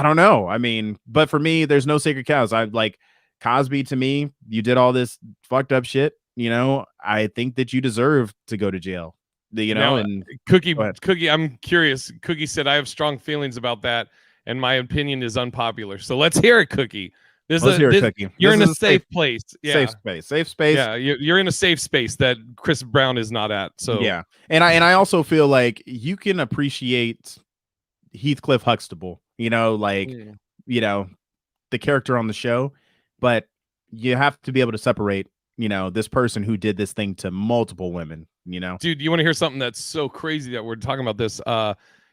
don't know. I mean, but for me, there's no sacred cows. I like Cosby. To me, you did all this fucked up shit. I think that you deserve to go to jail. Now, And Cookie, I'm curious. Cookie said, I have strong feelings about that, and my opinion is unpopular. So let's hear it, Cookie. Cookie. You're in a safe place. Yeah. Safe space. Yeah, you're in a safe space that Chris Brown is not at. So yeah, and I also feel like you can appreciate Heathcliff Huxtable. The character on the show, but you have to be able to separate. This person who did this thing to multiple women. Dude, you want to hear something that's so crazy that we're talking about this?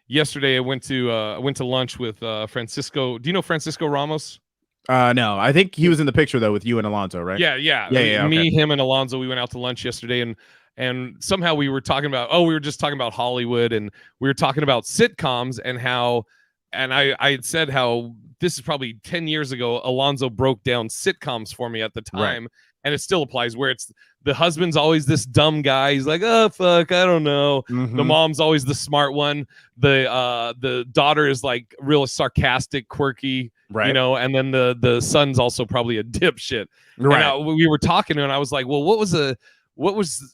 Yesterday I went to lunch with Francisco. Do you know Francisco Ramos? No, I think he was in the picture though with you and Alonzo, right? Yeah. Me, him, and Alonzo. We went out to lunch yesterday, and somehow we were talking about. Oh, we were just talking about Hollywood, and we were talking about sitcoms and how. And I had said how this is probably 10 years ago. Alonzo broke down sitcoms for me at the time, right. And it still applies. Where it's the husband's always this dumb guy. He's like, oh fuck, I don't know. Mm-hmm. The mom's always the smart one. The daughter is like real sarcastic, quirky. Right. And then the son's also probably a dipshit. Right. And we were talking, and I was like, well, what was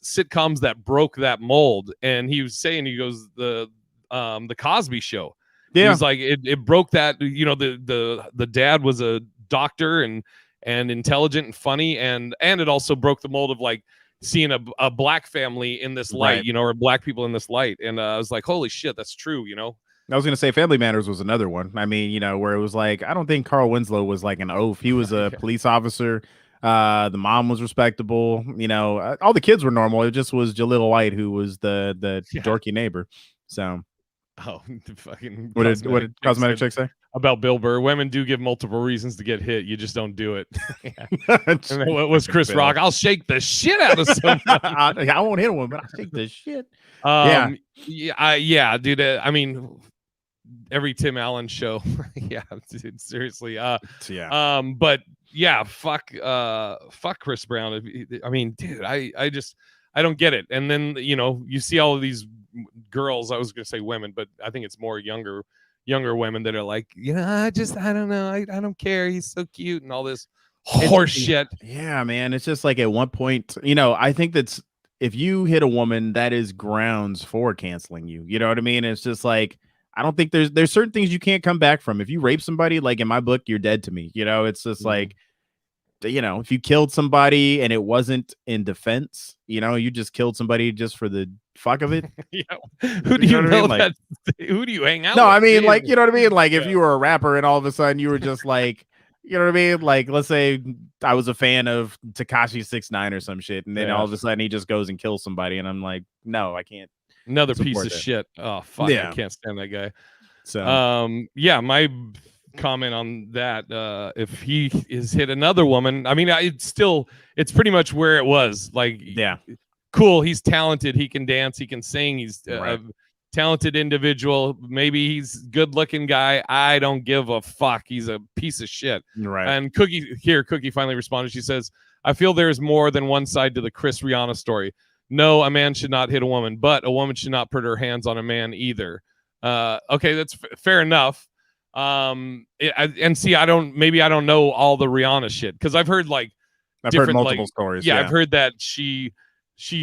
sitcoms that broke that mold? And he was saying, he goes, the Cosby Show. Yeah. He was like, it broke that. The dad was a doctor and intelligent and funny, and it also broke the mold of like seeing a black family in this light, right. Or black people in this light. And I was like, holy shit, that's true. I was going to say Family Matters was another one. I mean, where it was like, I don't think Carl Winslow was like an oaf. He was a police officer. The mom was respectable. All the kids were normal. It just was Jaleel White who was the dorky neighbor. So, fucking what did Cosmetic Chick say about Bill Burr? Women do give multiple reasons to get hit. You just don't do it. And what was Chris Rock? I'll shake the shit out of somebody. I won't hit a woman, but I'll shake the shit. Yeah, dude. I mean, every Tim Allen show. Yeah, dude, seriously. But yeah, fuck Chris Brown. I mean, dude, I don't get it. And then you see all of these girls. I was gonna say women, but I think it's more younger women that are like, I don't know, I don't care. He's so cute and all this horse shit. Yeah, man. It's just like at one point, I think that's if you hit a woman, that is grounds for canceling you. You know what I mean? It's just like, I don't think there's certain things you can't come back from. If you rape somebody, like in my book, you're dead to me. It's just like, if you killed somebody and it wasn't in defense, you just killed somebody just for the fuck of it. Yeah. Who do you know that? Who do you hang out with? No, I mean, like, you know what I mean? Like, if you were a rapper and all of a sudden you were just like, you know what I mean? Like, let's say I was a fan of Tekashi 6ix9ine or some shit, and then all of a sudden he just goes and kills somebody, and I'm like, no, I can't. Another piece of shit. Oh fuck, I can't stand that guy. So my comment on that, if he is hit another woman, I mean, it's pretty much where it was. Like, cool, he's talented, he can dance, he can sing, he's a talented individual, maybe he's good looking guy, I don't give a fuck, he's a piece of shit. Right. And Cookie finally responded. She says, I feel there is more than one side to the Chris Rihanna story. No, a man should not hit a woman, but a woman should not put her hands on a man either. Okay, that's fair enough. And see, I don't know all the Rihanna shit because I've heard like I've heard different multiple like stories. yeah, I've heard that she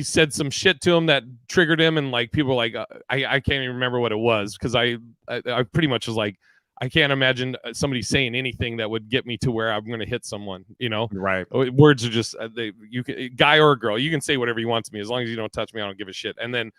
said some shit to him that triggered him, and like people were like I can't even remember what it was because I pretty much was like I can't imagine somebody saying anything that would get me to where I'm going to hit someone. You know, Right. words are just you can, guy or girl, you can say whatever you want to me as long as you don't touch me. I don't give a shit. And then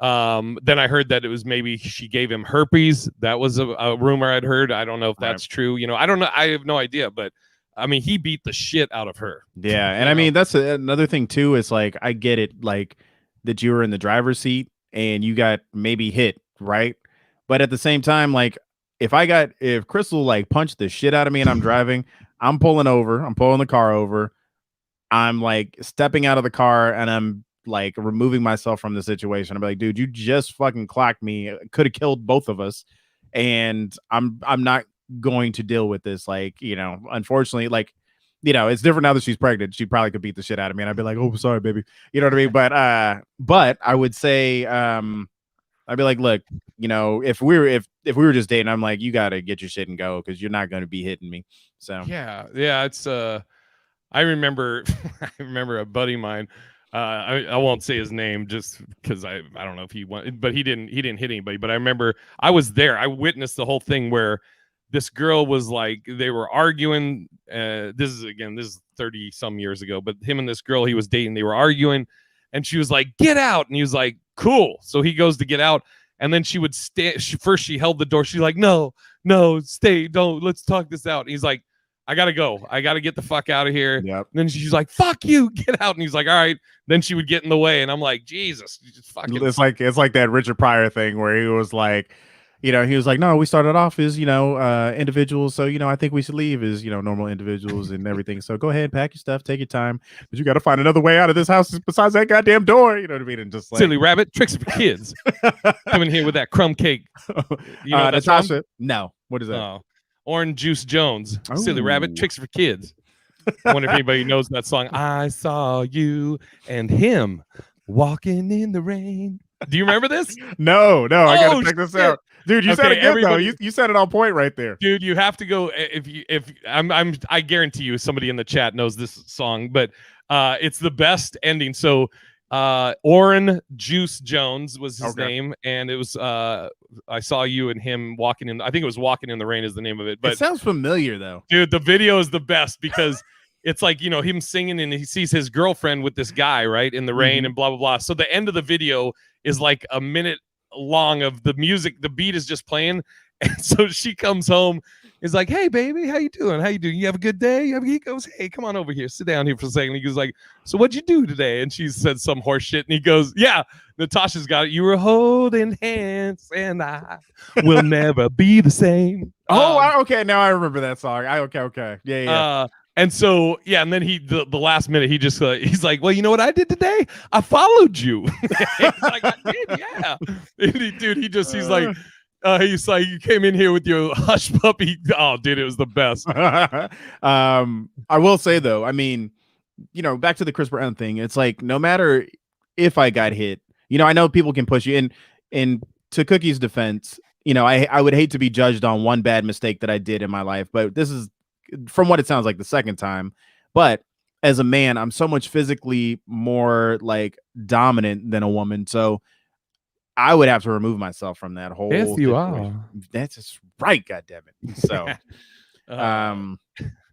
I heard that it was maybe she gave him herpes. That was a rumor I'd heard. I don't know if that's true. You know, I don't know. I have no idea. But I mean, he beat the shit out of her. Yeah, and I mean that's another thing too. Is like I get it, like that you were in the driver's seat and you got maybe hit, right? But at the same time, like if Crystal like punched the shit out of me and I'm driving, I'm pulling the car over, I'm like stepping out of the car and I'm like removing myself from the situation. I'm like, dude, you just fucking clocked me. Could have killed both of us, and I'm not going to deal with this. Like, you know, unfortunately, like, you know, it's different now that she's pregnant. She probably could beat the shit out of me, and I'd be like, oh, sorry, baby. You know what I mean? But I would say, I'd be like, look, you know, if we were just dating, I'm like, you got to get your shit and go because you're not going to be hitting me. So yeah, it's I remember I remember a buddy of mine. I won't say his name just because I don't know if he went, but he didn't hit anybody. But I remember I was there. I witnessed the whole thing where this girl was like they were arguing. This is 30 some years ago, but him and this girl he was dating, they were arguing, and she was like, "Get out," and he was like, "Cool." So he goes to get out, and then she would stay. She held the door. She's like, "No, stay, don't. Let's talk this out." And he's like, I gotta go. I gotta get the fuck out of here. Yep. And then she's like, "Fuck you, get out." And he's like, "All right." Then she would get in the way, and I'm like, Jesus, you just fucking. It's like that Richard Pryor thing where he was like, you know, he was like, no, we started off as, you know, individuals, so, you know, I think we should leave as, you know, normal individuals and everything. So go ahead, pack your stuff, take your time, but you got to find another way out of this house besides that goddamn door. You know what I mean? And just like silly rabbit tricks for kids. Coming here with that crumb cake. You know, Natasha. No, what is that? Orange Juice Jones. Ooh. Silly rabbit tricks for kids. I wonder if anybody knows that song. I saw you and him walking in the rain. Do you remember this? No, I gotta check this out, dude. You said it good though. You said it on point right there, dude. You have to go I guarantee you somebody in the chat knows this song, but it's the best ending. So Orange Juice Jones was his name, and it was I saw you and him walking in. I think it was Walking in the Rain is the name of it. But it sounds familiar though, dude. The video is the best because it's like, you know, him singing and he sees his girlfriend with this guy right in the rain and blah blah blah. So the end of the video is like a minute long of the music. The beat is just playing, and so she comes home. Is like, "Hey, baby, how you doing? How you doing? You have a good day?" He goes, "Hey, come on over here. Sit down here for a second." He goes like, "So what'd you do today?" And she said some horse shit. And he goes, "Yeah, Natasha's got it. You were holding hands and I will never be the same." Okay. Now I remember that song. Okay. Yeah. And so, yeah, and then the last minute, he just he's like, "Well, you know what I did today? I followed you." He's like, "I did, yeah." And he's like, "You came in here with your hush puppy." Oh, dude, it was the best. I will say though, I mean, you know, back to the Chris Brown thing. It's like no matter if I got hit, you know, I know people can push you in. And to Cookie's defense, you know, I would hate to be judged on one bad mistake that I did in my life, but this is, from what it sounds like, the second time. But as a man, I'm so much physically more like dominant than a woman, so I would have to remove myself from that whole yes, you situation. are. That's just right, goddammit. So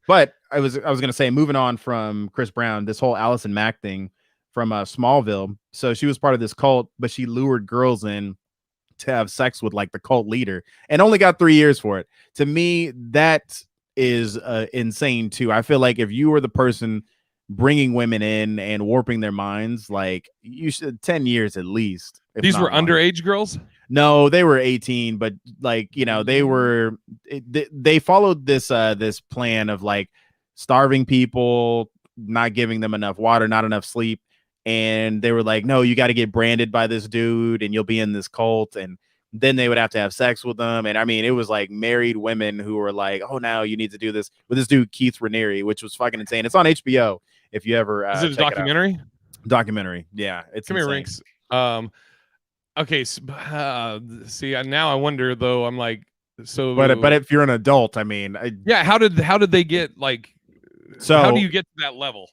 but I was gonna say, moving on from Chris Brown, this whole Allison Mack thing from Smallville. So she was part of this cult, but she lured girls in to have sex with like the cult leader and only got 3 years for it. To me, that is insane too. I feel like if you were the person bringing women in and warping their minds, like you should 10 years at least. These were underage girls? No, they were 18, but like, you know, they followed this this plan of like starving people, not giving them enough water, not enough sleep. And they were like, no, you got to get branded by this dude and you'll be in this cult. And then they would have to have sex with them. And I mean, it was like married women who were like, oh, now you need to do this with this dude, Keith Raniere, which was fucking insane. It's on HBO. If you ever, is it a documentary? Documentary. Yeah. It's Come here, Rinks. Okay. So, see, now I wonder though, I'm like, So, but if you're an adult, I mean, yeah, how did they get like? So how do you get to that level?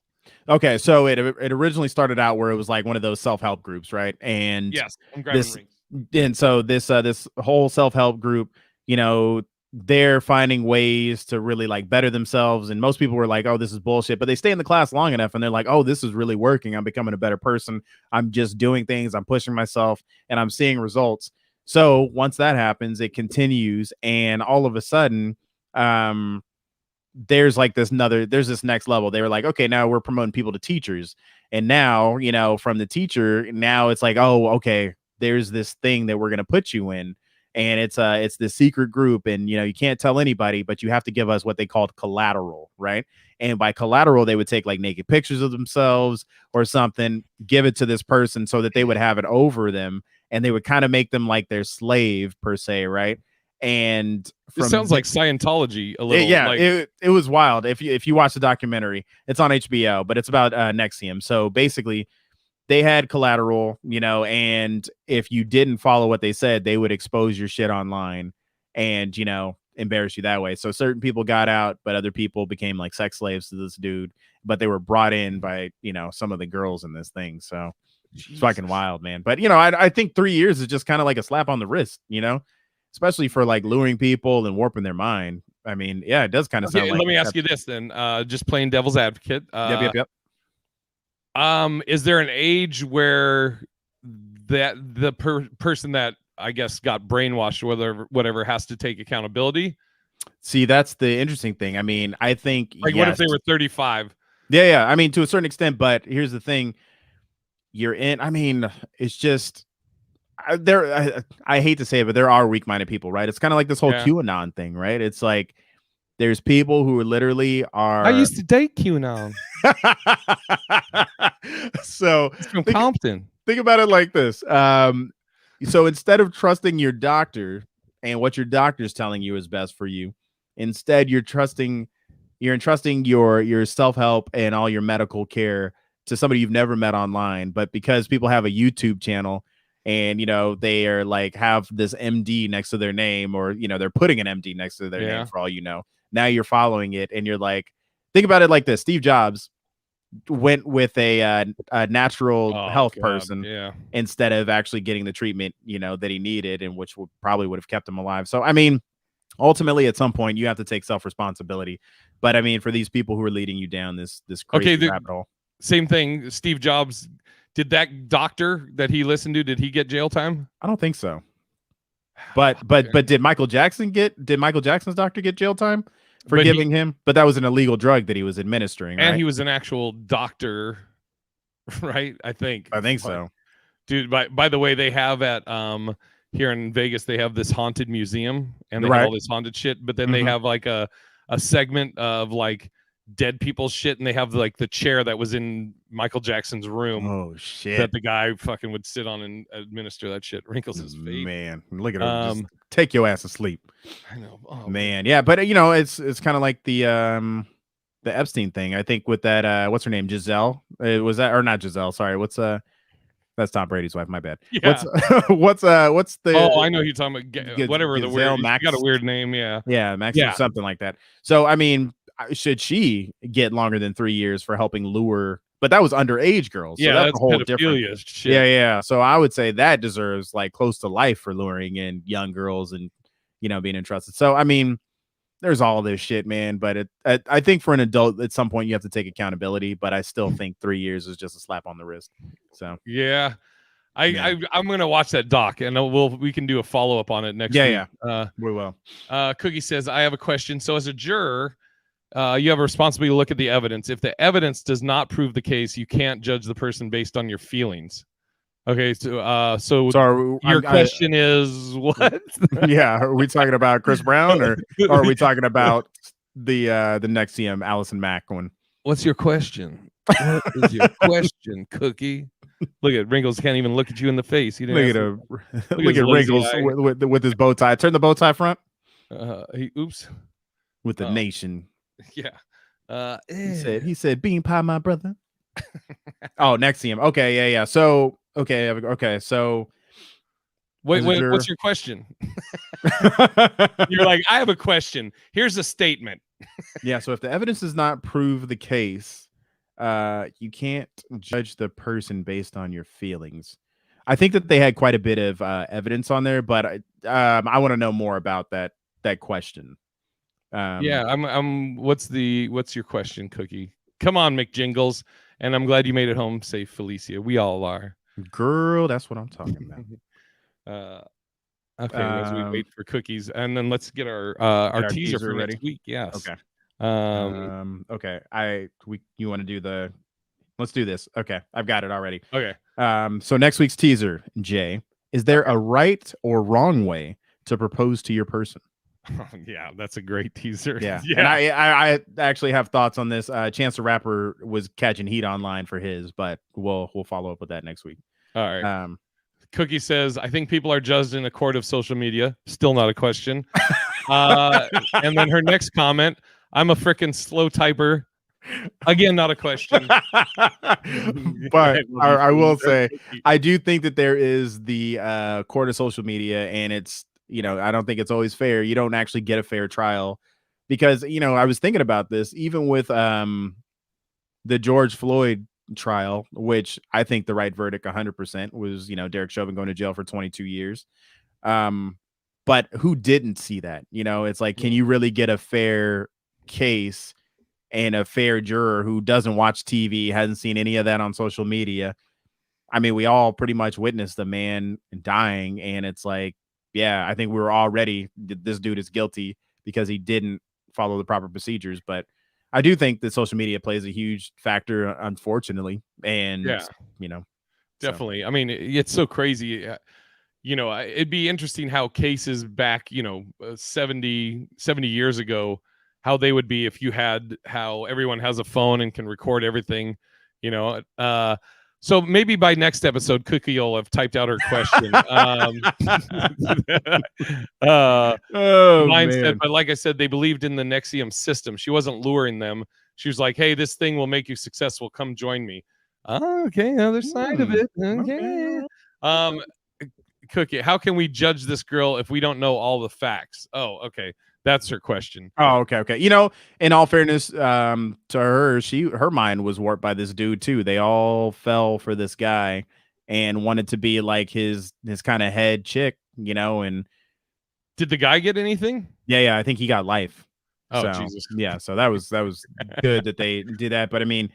okay, so it originally started out where it was like one of those self-help groups, right? And Yes, I'm grabbing this rings. and so this whole self-help group, you know, they're finding ways to really like better themselves, and most people were like, oh, this is bullshit, but they stay in the class long enough and they're like, oh, this is really working. I'm becoming a better person. I'm just doing things, I'm pushing myself, and I'm seeing results. So once that happens, it continues, and all of a sudden, there's like there's this next level. They were like, okay, now we're promoting people to teachers. And now, you know, from the teacher, now it's like, oh, okay, there's this thing that we're going to put you in. And it's this secret group, and you know, you can't tell anybody, but you have to give us what they called collateral, right? And by collateral, they would take like naked pictures of themselves or something, give it to this person so that they would have it over them, and they would kind of make them like their slave per se, right? And It sounds like Scientology a little. It was wild. If you watch the documentary, it's on HBO, but it's about Nexium. So basically, they had collateral, you know, and if you didn't follow what they said, they would expose your shit online and, you know, embarrass you that way. So certain people got out, but other people became like sex slaves to this dude, but they were brought in by, you know, some of the girls in this thing. So it's fucking wild, man. But, you know, I think 3 years is just kind of like a slap on the wrist, you know, especially for like luring people and warping their mind. I mean, yeah, it does kind of sound like. Let me ask you this then, just playing devil's advocate. Yep. Is there an age where the person that I guess got brainwashed or whatever has to take accountability? See, that's the interesting thing. I mean, I think like, what if they were 35? Yeah. I mean, to a certain extent, but here's the thing: you're in. I mean, it's just I hate to say it, but there are weak-minded people, right? It's kind of like this whole QAnon thing, right? It's like there's people who literally are. I used to date QAnon. So it's from Compton. Think about it like this. So instead of trusting your doctor and what your doctor's telling you is best for you, instead you're entrusting your self-help and all your medical care to somebody you've never met online. But because people have a YouTube channel and, you know, they are like have this MD next to their name, or, you know, they're putting an MD next to their name for all you know. Now you're following it and you're like, think about it like this. Steve Jobs went with a natural health person instead of actually getting the treatment, you know, that he needed, and which probably would have kept him alive. So, I mean, ultimately at some point you have to take self-responsibility. But I mean, for these people who are leading you down this crazy rabbit hole. Same thing. Steve Jobs, did that doctor that he listened to, did he get jail time? I don't think so. But did Michael Jackson's doctor get jail time for giving him? But that was an illegal drug that he was administering, and right? he was an actual doctor, right? I think so. Dude, by the way, they have at here in Vegas, they have this haunted museum, and they have all this haunted shit, but then they have like a segment of like dead people's shit, and they have like the chair that was in Michael Jackson's room. Oh shit! That the guy fucking would sit on and administer that shit. Wrinkles his face. Man, look at him. Just take your ass to sleep. I know. Oh, man. Yeah, but you know, it's kind of like the Epstein thing. I think with that what's her name? Giselle. Was that, or not Giselle? Sorry. What's that's Tom Brady's wife. My bad. Yeah. What's the? Oh, I know who you're talking about. Whatever the weird. Max, got a weird name. Yeah. Yeah, Max, something like that. So I mean, should she get longer than 3 years for helping lure? But that was underage girls. So that's a whole different shit. Yeah. So I would say that deserves like close to life for luring in young girls and, you know, being entrusted. So I mean, there's all this shit, man. But I think for an adult, at some point you have to take accountability. But I still think 3 years is just a slap on the wrist. So yeah. I'm gonna watch that doc, and we can do a follow up on it next week. Yeah, we will. Cookie says, I have a question. So as a juror, you have a responsibility to look at the evidence. If the evidence does not prove the case, you can't judge the person based on your feelings. Okay, so your question is what? Yeah, are we talking about Chris Brown, or are we talking about the Nexium Allison Mack one? What's your question? What is your question, Cookie? Look at Wrinkles, can't even look at you in the face. Look at Wrinkles with his bow tie. Turn the bow tie front. Oops. With the nation. Yeah. He said bean pie, my brother. Oh, Nexium. Okay, yeah. So okay. So Wait, as a juror. what's your question? You're like, I have a question. Here's a statement. Yeah, so if the evidence does not prove the case, you can't judge the person based on your feelings. I think that they had quite a bit of evidence on there, but I want to know more about that question. Yeah, I'm what's your question, Cookie? Come on, McJingles. And I'm glad you made it home safe, Felicia. We all are. Girl, that's what I'm talking about. Okay, as we wait for cookies, and then let's get our our teaser teaser for ready? next week. Yes. Okay. Okay. Okay. You want to do the let's do this. Okay, I've got it already. Okay. So next week's teaser, Jay, is there a right or wrong way to propose to your person? Yeah, that's a great teaser. Yeah. Yeah. And I actually have thoughts on this. Chance the Rapper was catching heat online for his, but we'll follow up with that next week. All right. Cookie says, I think people are judged in a court of social media. Still not a question. And then her next comment, I'm a freaking slow typer. Again, not a question. But I will say, I do think that there is the court of social media, and it's, I don't think it's always fair. You don't actually get a fair trial because, I was thinking about this, even with the George Floyd trial, which I think the right verdict 100% was, Derek Chauvin going to jail for 22 years. But who didn't see that? It's like, can you really get a fair case and a fair juror who doesn't watch TV, hasn't seen any of that on social media? I mean, we all pretty much witnessed the man dying, and it's like, yeah, I think we were all ready. This dude is guilty because he didn't follow the proper procedures. But I do think that social media plays a huge factor, unfortunately. And, yeah, definitely. So. I mean, it's so crazy. It'd be interesting how cases back, 70 years ago, how they would be if you had how everyone has a phone and can record everything, so maybe by next episode, Cookie will have typed out her question. Mine said, but like I said, they believed in the Nexium system. She wasn't luring them. She was like, hey, this thing will make you successful. Come join me. Okay, other side of it. Okay. Cookie, how can we judge this girl if we don't know all the facts? Oh, okay. That's her question. Oh, okay. In all fairness, to her, her mind was warped by this dude too. They all fell for this guy and wanted to be like his kind of head chick, and did the guy get anything? Yeah, I think he got life. Oh, so, Jesus. Yeah, so that was good that they did that. But I mean,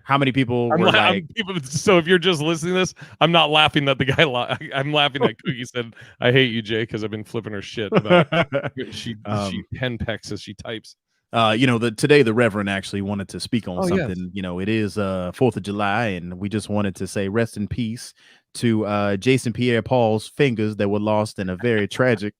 how many people were like? So if you're just listening to this, I'm not laughing that the guy. I'm laughing that Cookie said, "I hate you, Jay," because I've been flipping her shit about she henpecks as she types. Today the Reverend actually wanted to speak on something. Yes. It is 4th of July, and we just wanted to say rest in peace to Jason Pierre-Paul's fingers that were lost in a very tragic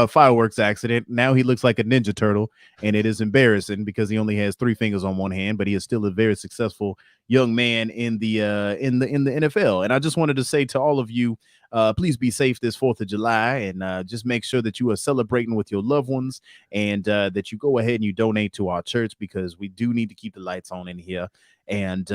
fireworks accident. Now he looks like a Ninja Turtle, and it is embarrassing because he only has 3 fingers on one hand, but he is still a very successful young man in the NFL. And I just wanted to say to all of you, please be safe this 4th of July, and just make sure that you are celebrating with your loved ones, and that you go ahead and you donate to our church, because we do need to keep the lights on in here. And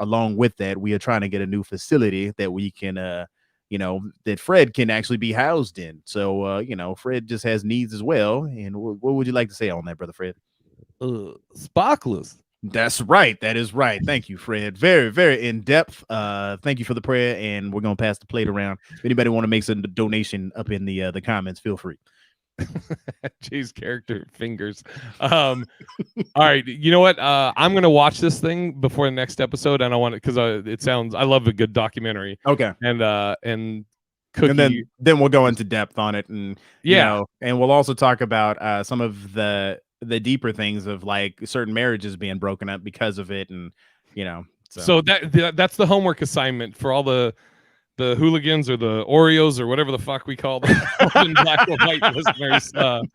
along with that, we are trying to get a new facility that we can that Fred can actually be housed in. So Fred just has needs as well. And what would you like to say on that, brother Fred? Sparklers. That's right. That is right. Thank you, Fred. Very, very in depth. Thank you for the prayer, and we're gonna pass the plate around. If anybody want to make some donation up in the comments, feel free. Jay's character fingers. All right, you know what? I'm gonna watch this thing before the next episode, and I want it because it sounds. I love a good documentary. Okay. And Cookie. And then we'll go into depth on it, and and we'll also talk about some of the deeper things of like certain marriages being broken up because of it, and so that's the homework assignment for all the hooligans or the Oreos or whatever the fuck we call them. Black or white listeners. Man,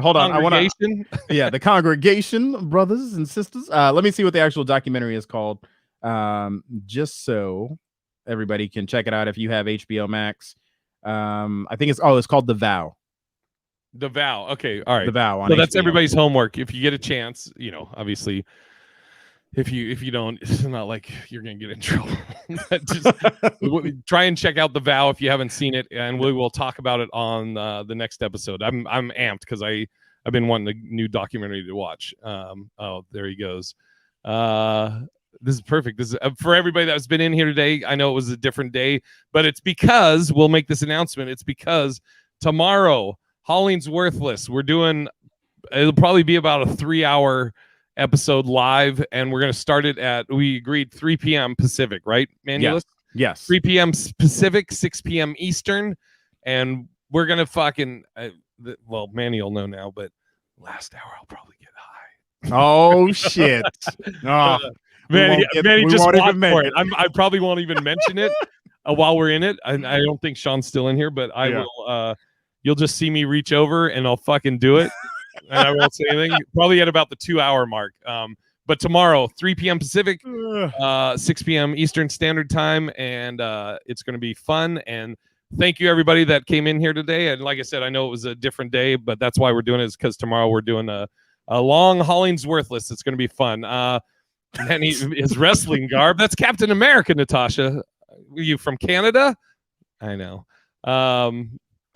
hold on. I want to. Yeah, the congregation, brothers and sisters. Let me see what the actual documentary is called. Just so everybody can check it out if you have HBO Max. I think it's called The Vow. The Vow. Okay. All right. The Vow. So that's everybody's homework. If you get a chance, obviously if you don't, it's not like you're gonna get in trouble. Just try and check out The Vow if you haven't seen it, and we will talk about it on the next episode. I'm amped because I've been wanting a new documentary to watch. Oh, there he goes. This is perfect. This is for everybody that's been in here today. I know it was a different day, but it's because we'll make this announcement. It's because tomorrow, Holling's Worthless. We're doing. It'll probably be about a 3-hour episode live, and we're going to start it at, we agreed 3 p.m. Pacific, right, Manuel? Yes. 3 p.m. Pacific, 6 p.m. Eastern, and we're going to fucking, well, Manny will know now, but last hour I'll probably get high. Oh, shit. Oh, Manny just won't walked even for it. I probably won't even mention it while we're in it. I don't think Sean's still in here, but I will, you'll just see me reach over and I'll fucking do it. And I won't say anything. Probably at about the 2-hour mark. But tomorrow, 3 p.m. Pacific, 6 p.m. Eastern Standard Time, and it's going to be fun. And thank you everybody that came in here today. And like I said, I know it was a different day, but that's why we're doing it, is because tomorrow we're doing a long Holling's Worthless. It's going to be fun. And his wrestling garb. That's Captain America, Natasha. Are you from Canada? I know.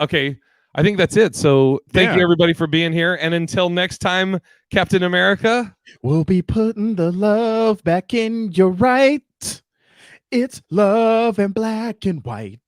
Okay. I think that's it. So thank you everybody for being here. And until next time, Captain America, we'll be putting the love back in your right. It's love and black and white.